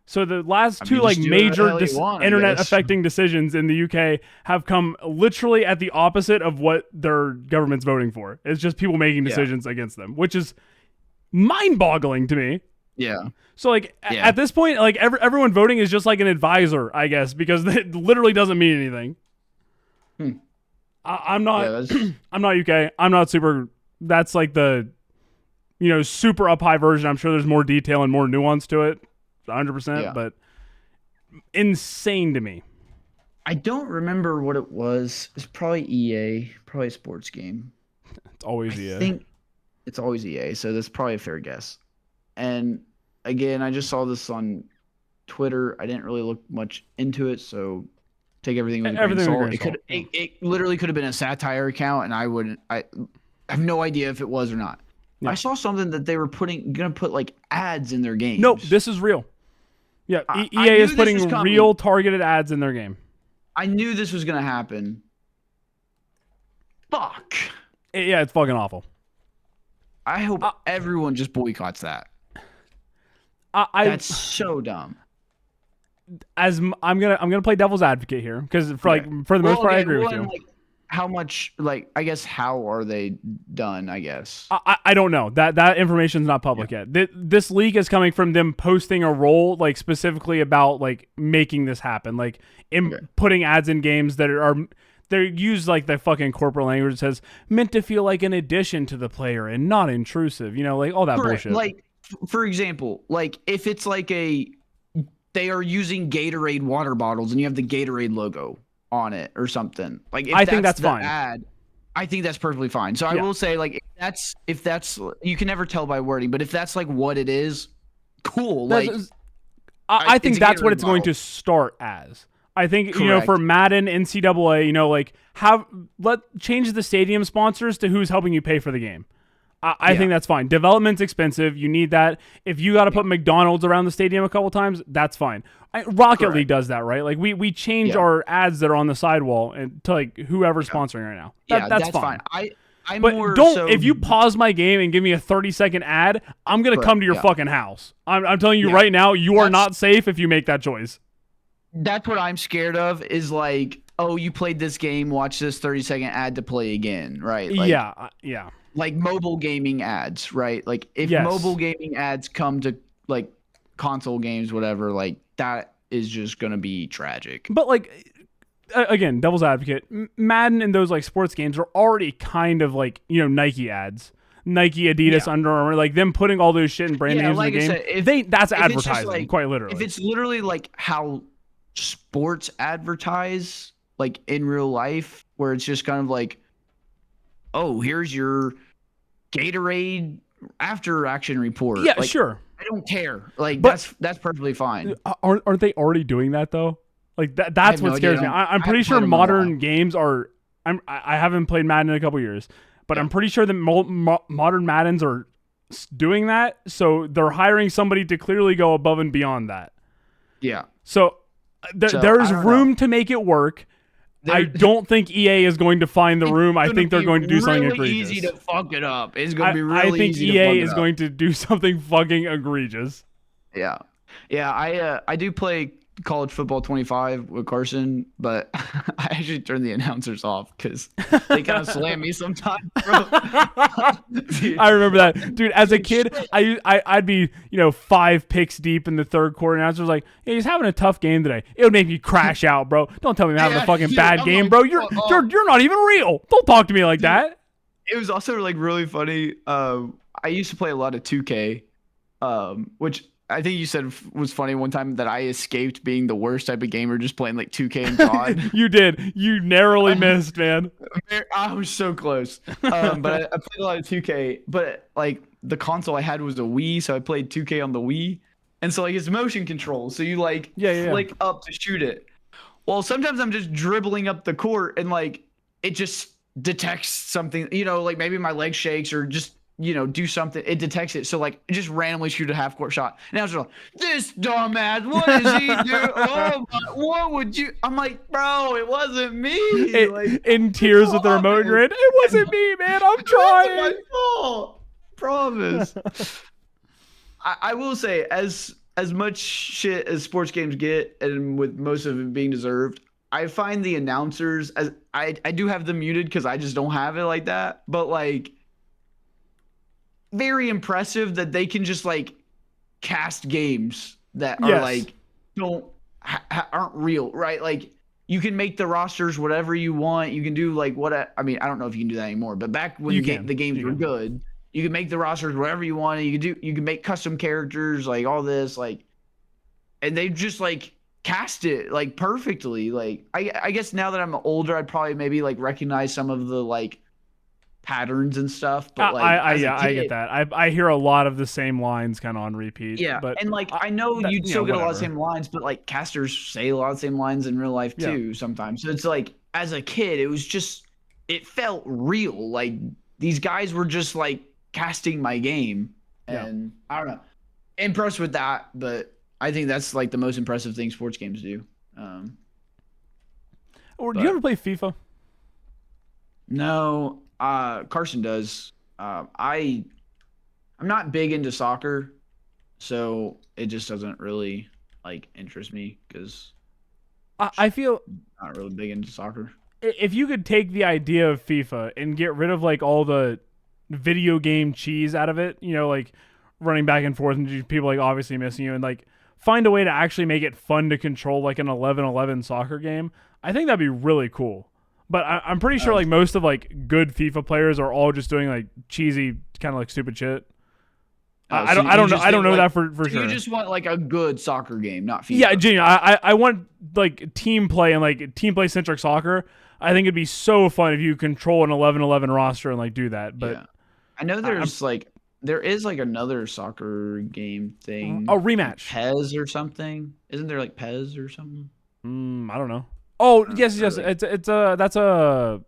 So the last two major internet affecting decisions in the UK have come literally at the opposite of what their government's voting for. It's just people making decisions against them, which is mind-boggling to me. Yeah. So at this point, like everyone voting is just like an advisor, I guess, because it literally doesn't mean anything. I'm not. I'm not UK. I'm not super. That's like the, super up high version. I'm sure there's more detail and more nuance to it, 100%. But insane to me. I don't remember what it was. It's probably EA, probably a sports game. It's always EA. I think it's always EA, so that's probably a fair guess. And again, I just saw this on Twitter. I didn't really look much into it, so take everything with a grain of salt. It literally could have been a satire account, and I have no idea if it was or not. Yeah. I saw something that they were gonna put like ads in their games. Nope, this is real. Yeah, EA is putting real targeted ads in their game. I knew this was gonna happen. Fuck. Yeah, it's fucking awful. I hope everyone just boycotts that. That's so dumb. As I'm gonna play devil's advocate here because for the most part I agree with you. How much I guess how are they done? I guess I don't know that information's not public yet. This leak is coming from them posting a role specifically about making this happen, putting ads in games that are. They use the fucking corporate language that says meant to feel like an addition to the player and not intrusive. All that bullshit. For example, if it's they are using Gatorade water bottles and you have the Gatorade logo on it or something. I think that's fine. I think that's perfectly fine. So I will say if that's you can never tell by wording, but if that's what it is, cool. I think that's what it's going to start as. I think for Madden, NCAA, change the stadium sponsors to who's helping you pay for the game. I think that's fine. Development's expensive. You need that. If you got to put McDonald's around the stadium a couple times, that's fine. Rocket League does that, right? We change our ads that are on the sidewall and to whoever's sponsoring right now. That's fine. If you pause my game and give me a 30-second ad, I'm gonna come to your fucking house. I'm telling you right now, you are not safe if you make that choice. That's what I'm scared of is oh, you played this game, watch this 30-second ad to play again, right? Yeah. like mobile gaming ads, right? Like if mobile Yes. gaming ads come to like console games, whatever, like that is just gonna be tragic. But like again, devil's advocate, Madden and those like sports games are already kind of like, Nike ads. Nike, Adidas, Yeah. Under Armour, like them putting all those shit and brand Yeah, names in like the I game. said, That's if it's just advertising, like quite if literally. it's literally like how sports advertise like in real life, where it's just kind of like, oh, here's your Gatorade after action report. Yeah, Like sure. I don't care. Like But that's perfectly fine. aren't they already doing that though? Like I that's have what no idea. scares me. I'm I pretty haven't sure played them in a modern while. games are. I haven't played Madden in a couple years, but Yeah. I'm pretty sure that modern Maddens are doing that. So they're hiring somebody to clearly go above and beyond that. Yeah. So, So, there's I don't room know. to make it work. I There- don't think EA is going to find the room. I It's think they're gonna going to be do something really egregious. easy to fuck it up. It's gonna be really I think easy to fuck EA it is up. going to do something fucking egregious. Yeah, yeah. I do play college football 25 with Carson, but I actually turn the announcers off because they kind of slam me sometimes, bro. Dude, I remember that, dude. As a kid, shit. I'd be 5 picks deep in the third quarter, and I was just like, "Yeah, he's having a tough game today." It would make me crash out, bro. Don't tell me I'm having a Yeah, fucking dude, bad I'm game, like, bro. fuck off. You're not even real. Don't talk to me like that. It was also like really funny. I used to play a lot of 2K, which I think you said was funny one time that I escaped being the worst type of gamer just playing like 2K and COD. You did. You narrowly missed, man. I was so close. But I played a lot of 2K, but like the console I had was a Wii, so I played 2K on the Wii. And so like it's motion control, so you like Yeah. flick up to shoot it. Well, sometimes I'm just dribbling up the court and like it just detects something, like maybe my leg shakes or just do something. It detects it. So like just randomly shoot a half court shot. And I was like, this dumbass, what is he doing? Oh my, what would you? I'm like, bro, it wasn't me. In tears with the remote in your hand. It wasn't me, man. I'm trying. My fault. Promise. I will say, as much shit as sports games get, and with most of it being deserved, I find the announcers as I do have them muted because I just don't have it like that. But like very impressive that they can just like cast games that are like aren't real, right? Like you can make the rosters whatever you want. You can do like I mean, I don't know if you can do that anymore, but back when the games were good, you could make the rosters whatever you want. And you can make custom characters, like all this, like, and they just like cast it like perfectly. Like I guess now that I'm older, I'd probably maybe like recognize some of the like patterns and stuff, but like I get that. I hear a lot of the same lines kind of on repeat. Yeah, but and like I know you'd still get a lot of the same lines, but like casters say a lot of the same lines in real life too sometimes. So it's like as a kid, it felt real. Like these guys were just like casting my game, and I don't know, impressed with that. But I think that's like the most impressive thing sports games do. Do you ever play FIFA? No. Carson does. I'm not big into soccer, so it just doesn't really like interest me because I feel I'm not really big into soccer. If you could take the idea of FIFA and get rid of like all the video game cheese out of it, like running back and forth and people like obviously missing you, and like find a way to actually make it fun to control like an 11-11 soccer game, I think that'd be really cool. But I'm pretty sure like most of like good FIFA players are all just doing like cheesy kind of like stupid shit. I don't know that for sure. You just want like a good soccer game, not FIFA. Yeah, genuinely. I want like team play and like team play centric soccer. I think it'd be so fun if you control an 11-11 roster and like do that. But yeah. I know there is like another soccer game thing. A rematch. Pez or something. Isn't there like Pez or something? I don't know. Oh, yes. It's that's a.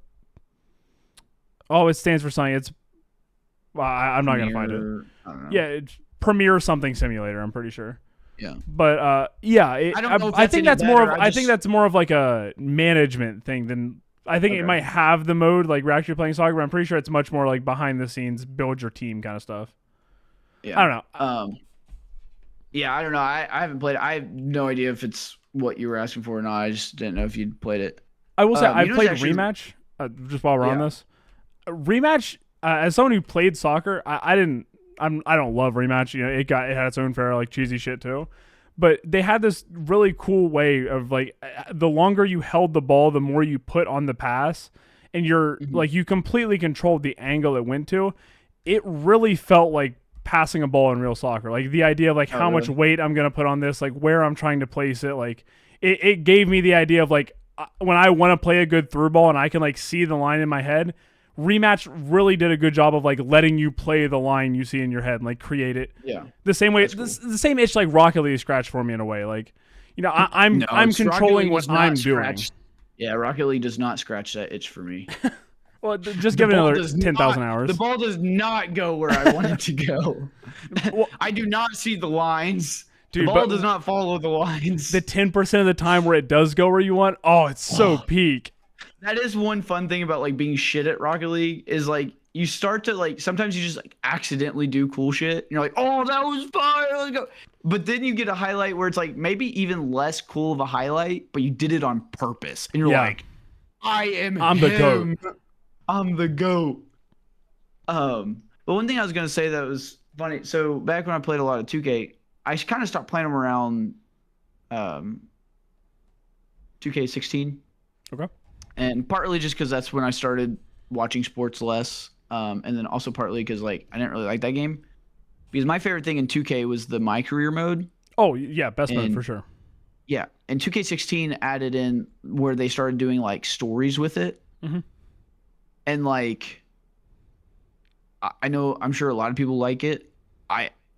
Oh, it stands for something. It's. I'm not gonna find it. I don't know. Yeah, it's Premier something simulator. I'm pretty sure. Yeah. But yeah, I don't know if I think that's that's more better. of. I think that's more of like a management thing than. I think it might have the mode like we're actually playing soccer, but I'm pretty sure it's much more like behind the scenes, build your team kind of stuff. Yeah. I don't know. Yeah, I don't know. I haven't played it. I have no idea if it's what you were asking for or not. I just didn't know if you'd played it. I will say I played actually, Rematch. Just while we're on this, Rematch as someone who played soccer, I didn't. I don't love rematch. It had its own fair like cheesy shit too. But they had this really cool way of like the longer you held the ball, the more you put on the pass, and you're like you completely controlled the angle it went to. It really felt like passing a ball in real soccer. Like the idea of like how much weight I'm gonna put on this, like where I'm trying to place it. Like it gave me the idea of like when I want to play a good through ball and I can like see the line in my head. Rematch really did a good job of like letting you play the line you see in your head and like create it. Yeah. The same way, the same itch like Rocket League scratched for me in a way. Like, I'm controlling what I'm doing. Yeah, Rocket League does not scratch that itch for me. Well, just give it another 10,000 hours. The ball does not go where I want it to go. Well, I do not see the lines. Dude, the ball does not follow the lines. The 10% of the time where it does go where you want, it's so peak. That is one fun thing about like being shit at Rocket League is like you start to like sometimes you just like accidentally do cool shit. And you're like, oh, that was fun. Let's go. But then you get a highlight where it's like maybe even less cool of a highlight, but you did it on purpose. And you're like, I'm the GOAT. I'm the GOAT. But one thing I was gonna say that was funny. So back when I played a lot of 2K, I kind of stopped playing them around 2K16. Okay. And partly just because that's when I started watching sports less, and then also partly because like I didn't really like that game. Because my favorite thing in 2K was the My Career mode. Oh yeah, best mode for sure. Yeah, and 2K16 added in where they started doing like stories with it, and like I'm sure a lot of people like it.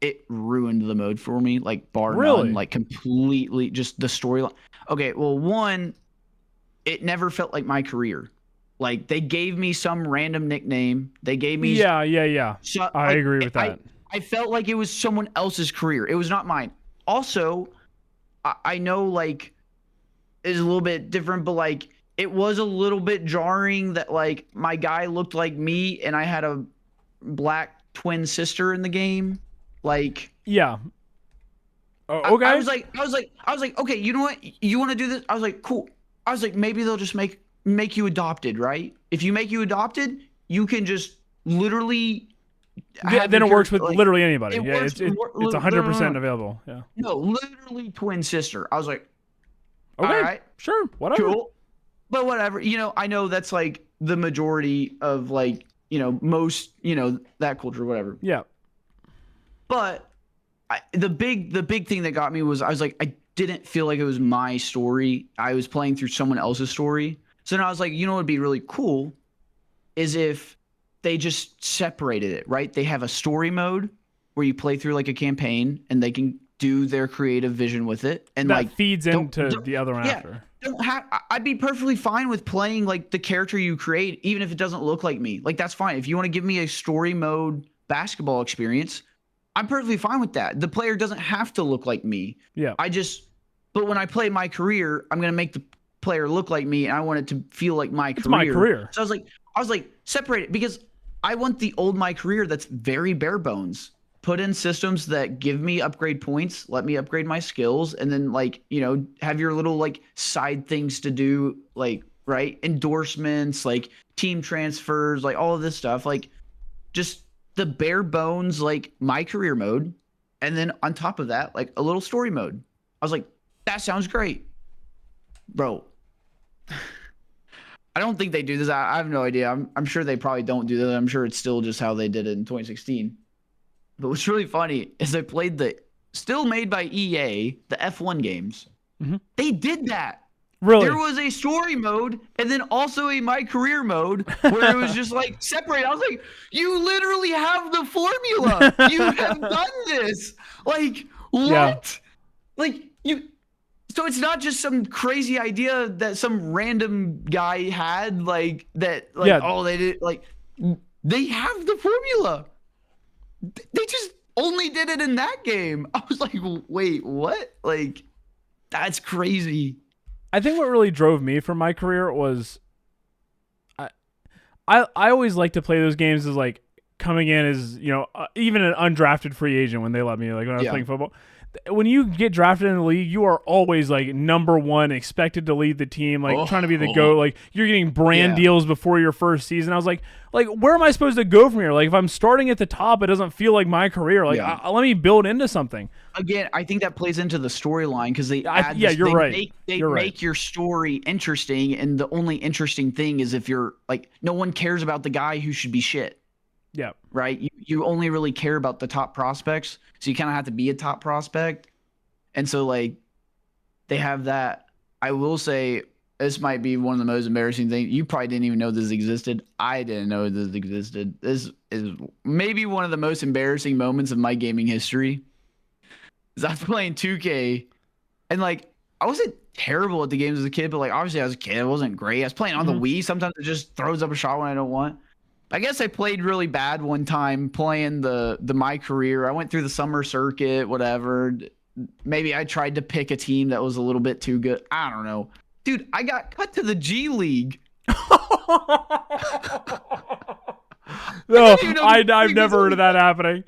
It ruined the mode for me, like bar none, like completely just the storyline. Okay, well one. It never felt like my career. Like they gave me some random nickname. They gave me I agree with that. I felt like it was someone else's career. It was not mine. Also, I know like it's a little bit different, but like it was a little bit jarring that like my guy looked like me and I had a black twin sister in the game. Like okay. I was like, okay, you know what? You want to do this? I was like, cool. I was like, maybe they'll just make you adopted, right? If you make you adopted, you can just literally. Then it works with like, literally anybody. It's 100% available. Yeah. No, literally twin sister. I was like, okay, all right, sure, whatever. Cool. But whatever. I know that's like the majority of like most that culture, whatever. Yeah. But the big thing that got me was I was like I didn't feel like it was my story. I was playing through someone else's story. So then I was like, what would be really cool is if they just separated it, right? They have a story mode where you play through like a campaign and they can do their creative vision with it. And that like feeds into the other one after. I'd be perfectly fine with playing like the character you create, even if it doesn't look like me. Like that's fine. If you want to give me a story mode basketball experience, I'm perfectly fine with that. The player doesn't have to look like me. Yeah. But when I play my career, I'm going to make the player look like me and I want it to feel like my career. It's my career. So I was like, separate it because I want the old my career that's very bare bones. Put in systems that give me upgrade points, let me upgrade my skills, and then like, have your little like side things to do, like, right? Endorsements, like team transfers, like all of this stuff. Like just the bare bones, like my career mode. And then on top of that, like a little story mode. I was like, that sounds great. Bro. I don't think they do this. I have no idea. I'm sure they probably don't do that. I'm sure it's still just how they did it in 2016. But what's really funny is I played the still made by EA, the F1 games. They did that. Really? There was a story mode and then also a my career mode where it was just like separate. I was like, you literally have the formula. You have done this. Like, what? Yeah. Like so it's not just some crazy idea that some random guy had like that like they did like they have the formula. They just only did it in that game. I was like, wait, what? Like that's crazy. I think what really drove me from my career was I always like to play those games as like coming in as, even an undrafted free agent when they let me, like when I was playing football. when you get drafted in the league, you are always like number one, expected to lead the team, like trying to be the GOAT. Like you're getting brand deals before your first season. I was like, where am I supposed to go from here? Like if I'm starting at the top, it doesn't feel like my career. Like let me build into something. Again, I think that plays into the storyline because they you're right. They make your story interesting, and the only interesting thing is if you're like, no one cares about the guy who should be shit. Yeah. Right. You only really care about the top prospects. So you kind of have to be a top prospect. And so like they have that. I will say this might be one of the most embarrassing things. You probably didn't even know this existed. I didn't know this existed. This is maybe one of the most embarrassing moments of my gaming history. Is I was playing 2K and like I wasn't terrible at the games as a kid, but like obviously as a kid, I wasn't great. I was playing on the Wii. Sometimes it just throws up a shot when I don't want. I guess I played really bad one time playing the My Career. I went through the summer circuit, whatever. Maybe I tried to pick a team that was a little bit too good. I don't know. Dude, I got cut to the G League. No, I've never heard of that happening.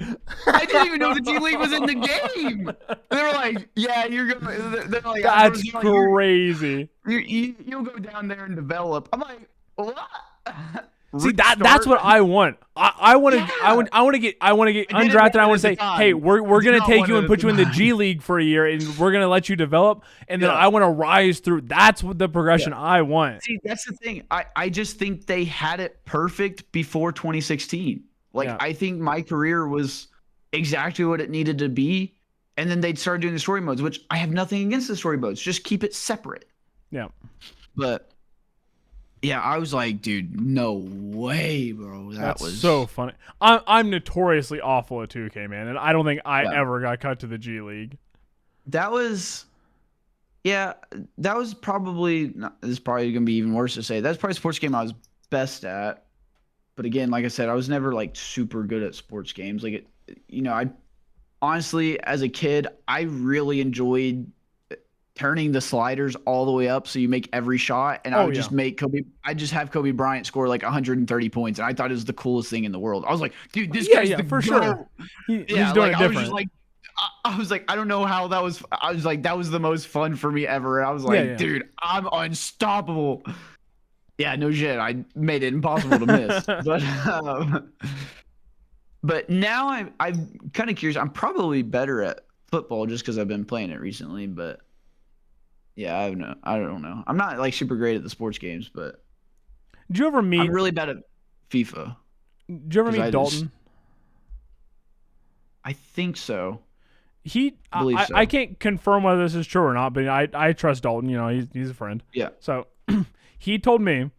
I didn't even know the G League was in the game. They were like, yeah, you're going. They're like, that's crazy. You'll go down there and develop. I'm like, what? See that's what I want. I want to get undrafted. I want to say, hey, we're gonna take you and put you in the G League for a year, and we're gonna let you develop, and then I want to rise through. That's what the progression I want. See, that's the thing. I just think they had it perfect before 2016. Like I think My Career was exactly what it needed to be, and then they'd start doing the story modes, which I have nothing against the story modes. Just keep it separate. Yeah, but. Yeah, I was like, dude, no way, bro. That's was so funny. I'm notoriously awful at 2K, man, and I don't think I ever got cut to the G League. That was probably this is probably gonna be even worse to say. That's probably a sports game I was best at. But again, like I said, I was never like super good at sports games. Like I honestly, as a kid, I really enjoyed turning the sliders all the way up so you make every shot, and I would just make Kobe. I just have Kobe Bryant score like 130 points, and I thought it was the coolest thing in the world. I was like, dude, this guy's the for GOAT. Sure. He's doing it different. I was like, I don't know how that was. I was like, that was the most fun for me ever. And I was like, dude, I'm unstoppable. Yeah, no shit. I made it impossible to miss. But now I'm kind of curious. I'm probably better at football just because I've been playing it recently, but. Yeah, I don't know. I'm not like super great at the sports games, but did you ever meet? I'm really bad at FIFA. Did you ever meet Dalton? I think so. I can't confirm whether this is true or not, but I trust Dalton. You know, he's a friend. Yeah. So he told me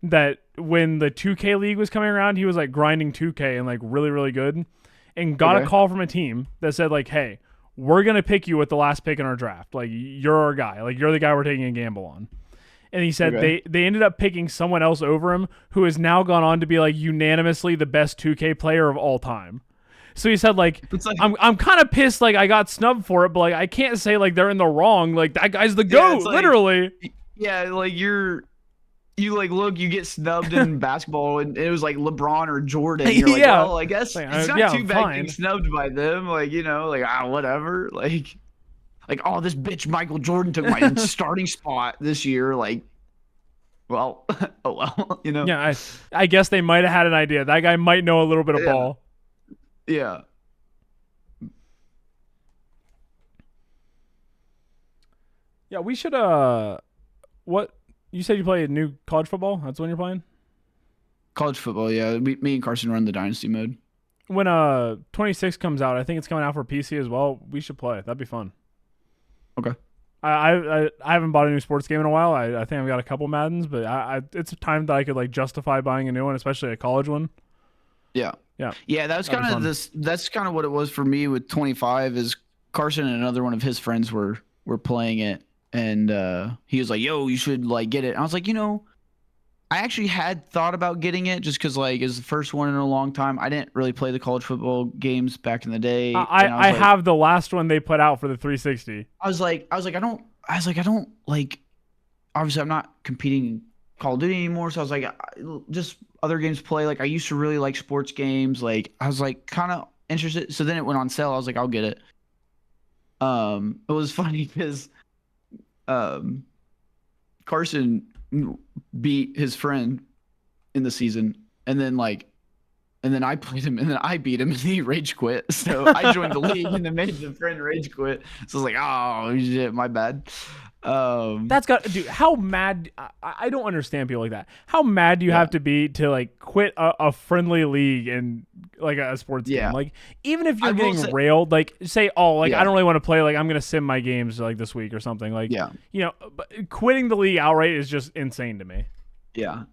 that when the 2K league was coming around, he was like grinding 2K and like really really good, and got a call from a team that said like, hey. We're going to pick you with the last pick in our draft. Like, you're our guy. Like, you're the guy we're taking a gamble on. And he said they ended up picking someone else over him who has now gone on to be, like, unanimously the best 2K player of all time. So he said, like I'm kind of pissed, like, I got snubbed for it, but, like, I can't say, like, they're in the wrong. Like, that guy's the GOAT, literally. Yeah, like, you like look, you get snubbed in basketball, and it was like LeBron or Jordan. You're like, well, I guess it's not too bad getting snubbed by them. Like, you know, like whatever. Like, oh, this bitch Michael Jordan took my starting spot this year. Like, well, oh well, you know. Yeah, I guess they might have had an idea. That guy might know a little bit of ball. Yeah. Yeah, we should what. You said you play new college football? That's when you're playing? College football, yeah. Me and Carson run the Dynasty mode. When 26 comes out, I think it's coming out for PC as well. We should play. That'd be fun. Okay. I haven't bought a new sports game in a while. I think I've got a couple Maddens, but it's a time that I could like justify buying a new one, especially a college one. Yeah. Yeah. Yeah, that's kind of that's kind of what it was for me with 25 is Carson and another one of his friends were playing it. And he was like, yo, you should like get it. And I was like, you know, I actually had thought about getting it just because like it's the first one in a long time. I didn't really play the college football games back in the day. I have the last one they put out for the 360. I was like, I don't like, obviously I'm not competing in Call of Duty anymore. So I was like, just other games to play. Like I used to really like sports games. Like I was like kind of interested. So then it went on sale. I was like, I'll get it. It was funny because um, Carson beat his friend in the season, and then I played him, and then I beat him, and he rage quit. So I joined the league, and then made the friend rage quit. So I was like, oh shit, my bad. That's got, dude. How mad? I don't understand people like that. How mad do you Yeah, have to be to like quit a friendly league and like a sports game? yeah. Like even if I you're will getting say, railed, like say, oh, like I yeah, don't really want to play. Like I'm gonna sim my games like this week or something. Like yeah, but quitting the league outright is just insane to me. yeah.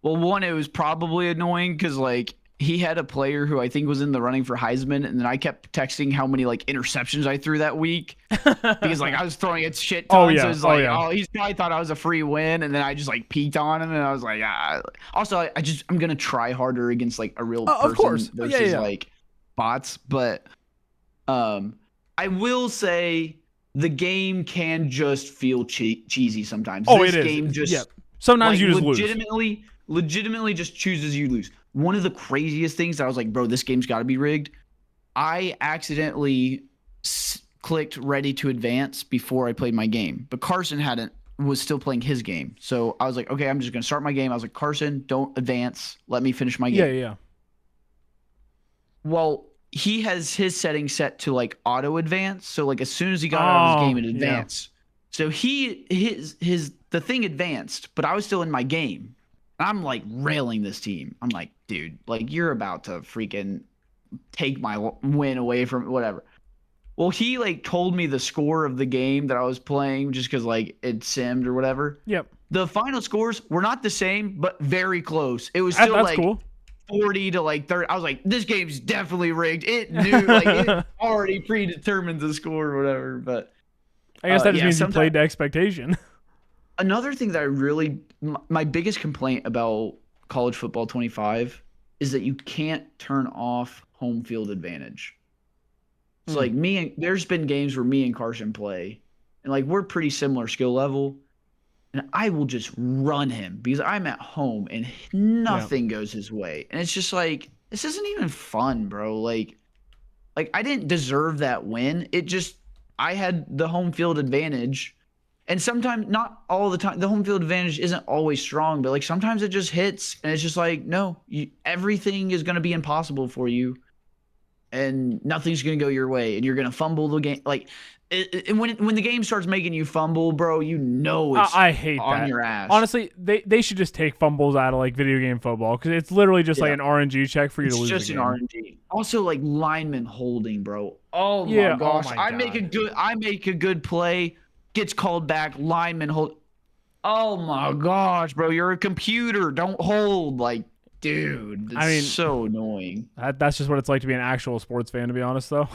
Well, one, it was probably annoying because like he had a player who I think was in the running for Heisman, and then I kept texting how many like interceptions I threw that week because like I was throwing it shit Oh ton. So yeah. it's Oh like, yeah. oh, he's probably thought I was a free win, and then I just like peaked on him, and I was like, ah. Also, I'm gonna try harder against like a real Of person course. Yeah. versus Yeah. like bots, but I will say the game can just feel cheesy sometimes. Oh, This it is. game Yeah. just Sometimes like you just lose. legitimately just chooses you lose. One of the craziest things I was like, bro, this game's got to be rigged. I accidentally clicked ready to advance before I played my game, but Carson hadn't was still playing his game. So I was like, okay, I'm just gonna start my game. I was like, Carson, don't advance. Let me finish my Yeah. game. Yeah. Well, he has his settings set to like auto advance. So like as soon as he got out of his game, Oh it yeah. advanced. So his the thing advanced, but I was still in my game. I'm like railing this team. I'm like, dude, like you're about to freaking take my win away from whatever. Well, he like told me the score of the game that I was playing just because like it simmed or whatever. Yep. The final scores were not the same, but very close. It was That, still that's like cool. 40 to like 30. I was like, this game's definitely rigged. It knew, like, it already predetermined the score or whatever. But I guess that just yeah, means you sometimes played to expectation. another thing that I really, my biggest complaint about college football 25 is that you can't turn off home field advantage. So, like, there's been games where me and Carson play, and like, we're pretty similar skill level. And I will just run him because I'm at home and Yeah. nothing goes his way. And it's just like, this isn't even fun, bro. Like I didn't deserve that win. It just I had the home field advantage. And sometimes not all the time the home field advantage isn't always strong, but like sometimes it just hits and it's just like, no, everything is going to be impossible for you and nothing's going to go your way and you're going to fumble the game like when the game starts making you fumble, bro, you know it's I hate on that. your ass. Honestly, they should just take fumbles out of like video game football because it's literally just like Yeah. an RNG check for you to It's lose the just an game. RNG. Also, like lineman holding, bro. Oh my Yeah. Oh gosh. my I god. make a good play, gets called back, lineman hold. Oh my gosh, bro. You're a computer. Don't hold. Like, dude, I it's mean, so annoying. that's just what it's like to be an actual sports fan, to be honest, though.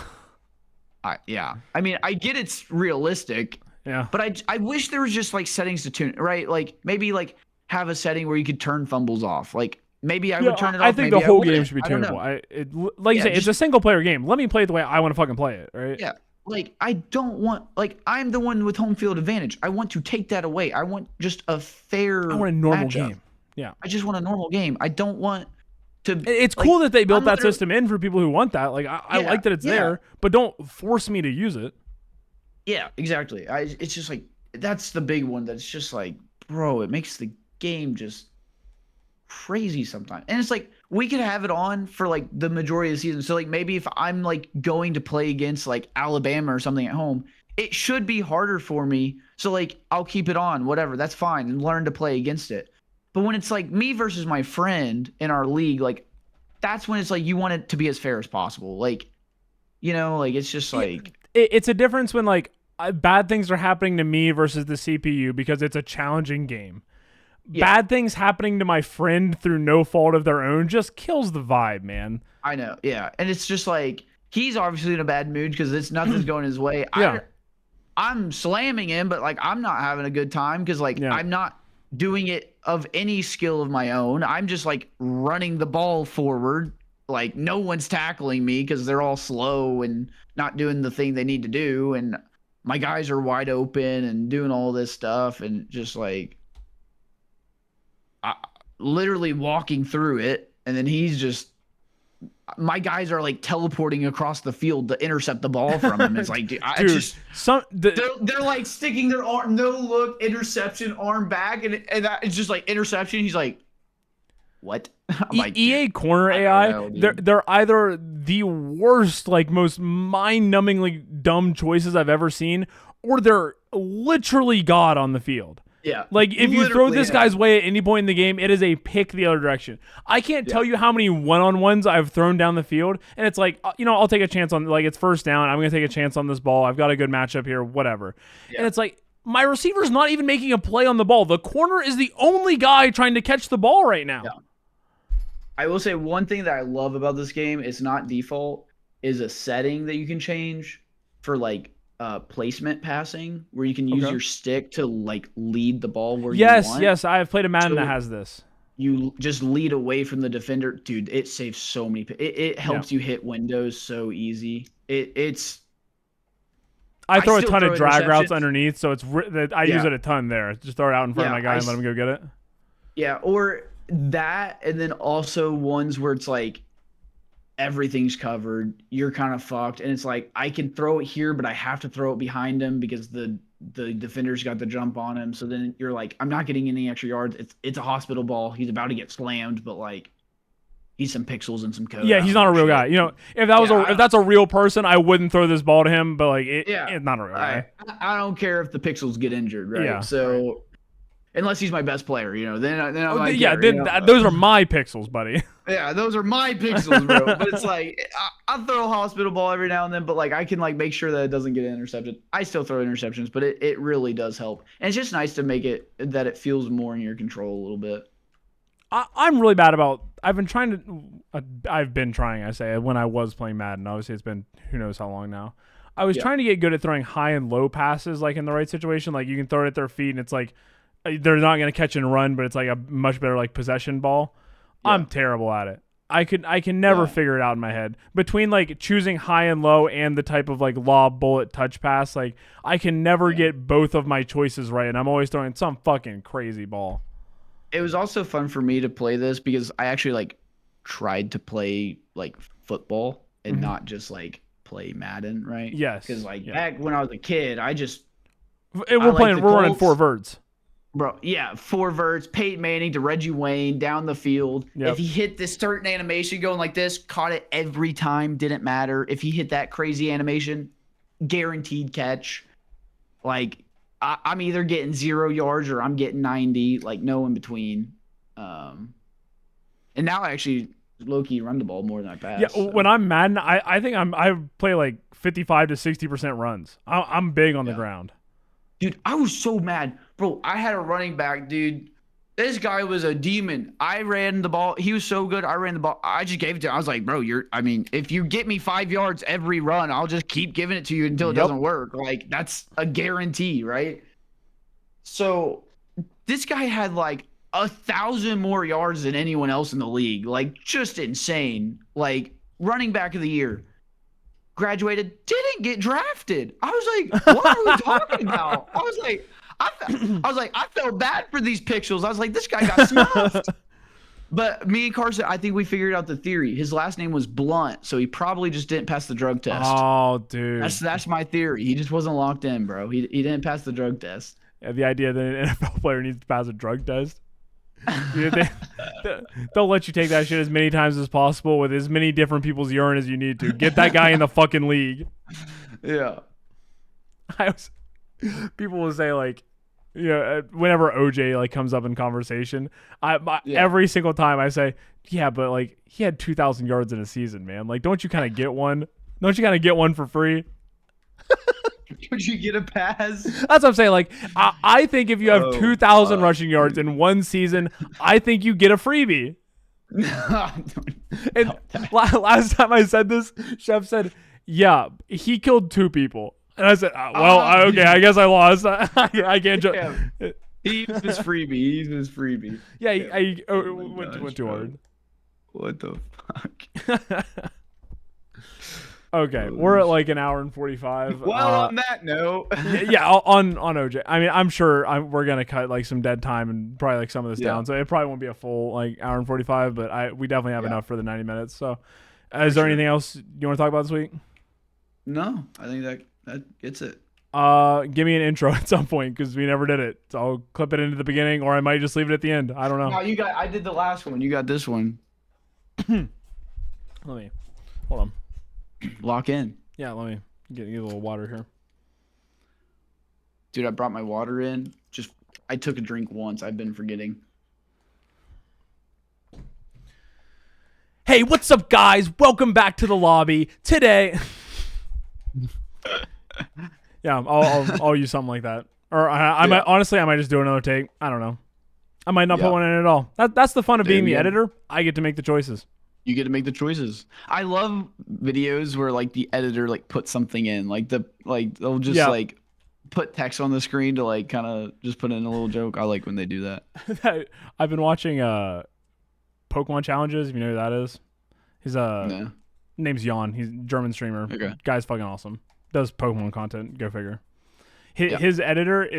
Yeah. I mean, I get it's realistic, Yeah. but I wish there was just like settings to tune, right? Like maybe like have a setting where you could turn fumbles off. Like maybe I Yeah, would turn it I off, think the maybe I whole game wouldn't. should be I don't tunable. know. Like you Yeah, say, it's just a single player game. Let me play it the way I want to fucking play it, right? yeah. Like I don't want like I'm the one with home field advantage. I want to take that away. I want just a fair I want a normal matchup. game. Yeah. I just want a normal game. I don't want to It's like cool that they built I'm that literally system in for people who want that. Like, I yeah, like that it's yeah. there, but don't force me to use it. Yeah, exactly. It's just like that's the big one that's just like, bro, it makes the game just crazy sometimes. And it's like we could have it on for like the majority of the season. So like maybe if I'm like going to play against like Alabama or something at home, it should be harder for me. So like I'll keep it on, whatever. That's fine and learn to play against it. But when it's like me versus my friend in our league, like that's when it's like you want it to be as fair as possible. Like, like it's just Yeah, like it's a difference when like bad things are happening to me versus the CPU because it's a challenging game. yeah, Bad things happening to my friend through no fault of their own just kills the vibe, man. I know. Yeah. And it's just like he's obviously in a bad mood because it's nothing's going his way. Yeah. I'm slamming him, but like I'm not having a good time because like Yeah. I'm not doing it of any skill of my own. I'm just like running the ball forward. Like no one's tackling me because they're all slow and not doing the thing they need to do. And my guys are wide open and doing all this stuff and just like literally walking through it. And then he's just my guys are like teleporting across the field to intercept the ball from him. It's like, dude, they're like sticking their arm, no look, interception, arm back, and it's just like interception. He's like, what? I'm like, EA corner AI, they're either the worst, like most mind-numbingly dumb choices I've ever seen, or they're literally God on the field. Yeah. Like, if you throw this guy's way at any point in the game, it is a pick the other direction. I can't tell you how many one-on-ones I've thrown down the field, and it's like, I'll take a chance on, like, it's first down. I'm going to take a chance on this ball. I've got a good matchup here, whatever. Yeah. And it's like, my receiver's not even making a play on the ball. The corner is the only guy trying to catch the ball right now. Yeah. I will say one thing that I love about this game, it's not default, is a setting that you can change for, like, placement passing, where you can use your stick to like lead the ball where you want. Yes, I've played a Madden that has this. You just lead away from the defender, dude. It saves so many. It helps you hit windows so easy. I throw a ton of drag routes underneath, so I use it a ton there. Just throw it out in front of my guy and let him go get it. Yeah, or that, and then also ones where it's like, everything's covered, you're kind of fucked, and it's like, I can throw it here, but I have to throw it behind him because the defender's got the jump on him. So then you're like, I'm not getting any extra yards. It's a hospital ball. He's about to get slammed, but like, he's some pixels and some code. Yeah, he's not a real guy. If that's a real person, I wouldn't throw this ball to him. But like, it's not a real guy. I don't care if the pixels get injured, right? Yeah. So unless he's my best player, then I those are my pixels, buddy. Yeah, those are my pixels, bro. But it's like, I'll throw a hospital ball every now and then, but like, I can like make sure that it doesn't get intercepted. I still throw interceptions, but it really does help. And it's just nice to make it that it feels more in your control a little bit. I'm really bad about, I've been trying, I say, when I was playing Madden. Obviously, it's been who knows how long now. I was trying to get good at throwing high and low passes, like in the right situation. Like, you can throw it at their feet, and it's like, they're not going to catch and run, but it's like a much better like possession ball. Yeah. I'm terrible at it. I can never figure it out in my head. Between like choosing high and low and the type of like lob bullet touch pass, like I can never get both of my choices right, and I'm always throwing some fucking crazy ball. It was also fun for me to play this because I actually like tried to play like football and not just like play Madden, right? Yes. Because like back when I was a kid, we're running four verts. Bro, yeah, 4 verts, Peyton Manning to Reggie Wayne down the field. Yep. If he hit this certain animation going like this, caught it every time, didn't matter. If he hit that crazy animation, guaranteed catch. Like, I'm either getting 0 yards or I'm getting 90, like no in between. And now I actually low-key run the ball more than I pass. Yeah, so. When I'm Madden, I think I play like 55 to 60% runs. I'm big on the ground. Dude, I was so mad. Bro, I had a running back, dude. This guy was a demon. I ran the ball. He was so good. I ran the ball. I just gave it to him. I was like, bro, if you get me 5 yards every run, I'll just keep giving it to you until it doesn't work. Like, that's a guarantee, right? So this guy had like 1,000 more yards than anyone else in the league. Like, just insane. Like, running back of the year. Graduated, didn't get drafted. I was like, what are we talking about? I was like, I felt bad for these pixels. I was like, this guy got snuffed. But me and Carson, I think we figured out the theory. His last name was Blunt, so he probably just didn't pass the drug test. Oh, dude. That's my theory. He just wasn't locked in, bro. He didn't pass the drug test. Yeah, the idea that an NFL player needs to pass a drug test. Dude, they'll let you take that shit as many times as possible with as many different people's urine as you need to. Get that guy in the fucking league. Yeah. People will say like, whenever OJ like comes up in conversation, every single time I say, yeah, but like he had 2,000 yards in a season, man. Like, don't you kind of get one? Don't you kind of get one for free? Would you get a pass? That's what I'm saying. Like, I think if you have 2,000 rushing yards in one season, I think you get a freebie. And last time I said this, Chef said, yeah, he killed 2 people. And I said, okay, I guess I lost. I can't jump. He's his freebie. Yeah, I went too hard. What the fuck? Okay, we're at like an hour and 45. Well, on that note, on OJ. I mean, I'm sure we're gonna cut like some dead time and probably like some of this down, so it probably won't be a full like hour and 45. But we definitely have enough for the 90 minutes. So Is there anything else you want to talk about this week? No, I think that gets it. Give me an intro at some point because we never did it. So I'll clip it into the beginning, or I might just leave it at the end. I don't know. No, I did the last one. You got this one. Let me hold on. Lock in. Yeah, let me get you a little water here. Dude, I brought my water in. I took a drink once. I've been forgetting. Hey, what's up, guys? Welcome back to the lobby. Today, yeah, I'll use something like that, or I might honestly I might just do another take. I don't know. I might not put one in at all. That's the fun of being the editor. I get to make the choices. You get to make the choices. I love videos where like the editor like puts something in, they'll just like put text on the screen to like kind of just put in a little joke. I like when they do that. I've been watching Pokemon challenges. If you know who that is, his name's Jan. He's a German streamer. Okay. Guy's fucking awesome. Does Pokemon content. Go figure. His editor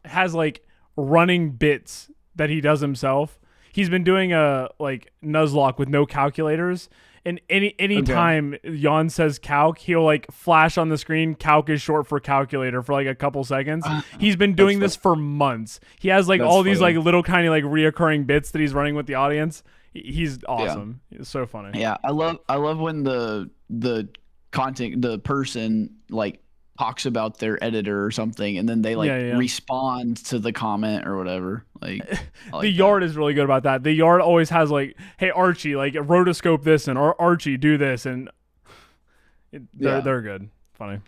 has like running bits that he does himself. He's been doing a like Nuzlocke with no calculators, and any time Jan says calc, he'll like flash on the screen. Calc is short for calculator for like a couple seconds. He's been doing this for months. He has like all these like little kind of like reoccurring bits that he's running with the audience. He's awesome. It's so funny. Yeah, I love when the person like talks about their editor or something, and then they like respond to the comment or whatever. Like the Yard is really good about that. The Yard always has like, hey Archie, like rotoscope this, and or Archie do this, and they're good. Funny.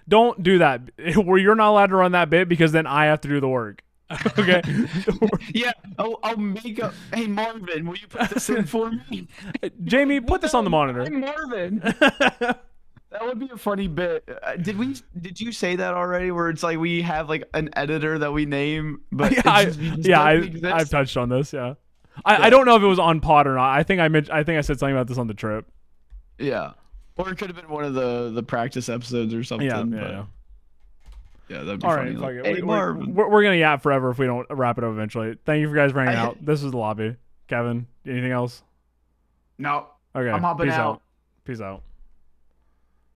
Don't do that where you're not allowed to run that bit because then I have to do the work. Okay. Yeah. I'll make a. Hey Marvin, will you put this in for me? Jamie, put this on the monitor. Hey Marvin. That would be a funny bit. Did you say that already? Where it's like we have like an editor that we name, but I've touched on this. Yeah, I don't know if it was on pod or not. I think I said something about this on the trip. Yeah, or it could have been one of the practice episodes or something. Yeah. Yeah, that'd be all funny. Right, like, hey, we're gonna yap forever if we don't wrap it up eventually. Thank you for guys for hanging out. This is the lobby. Kevin, anything else? No. Okay. I'm hopping out. Peace out.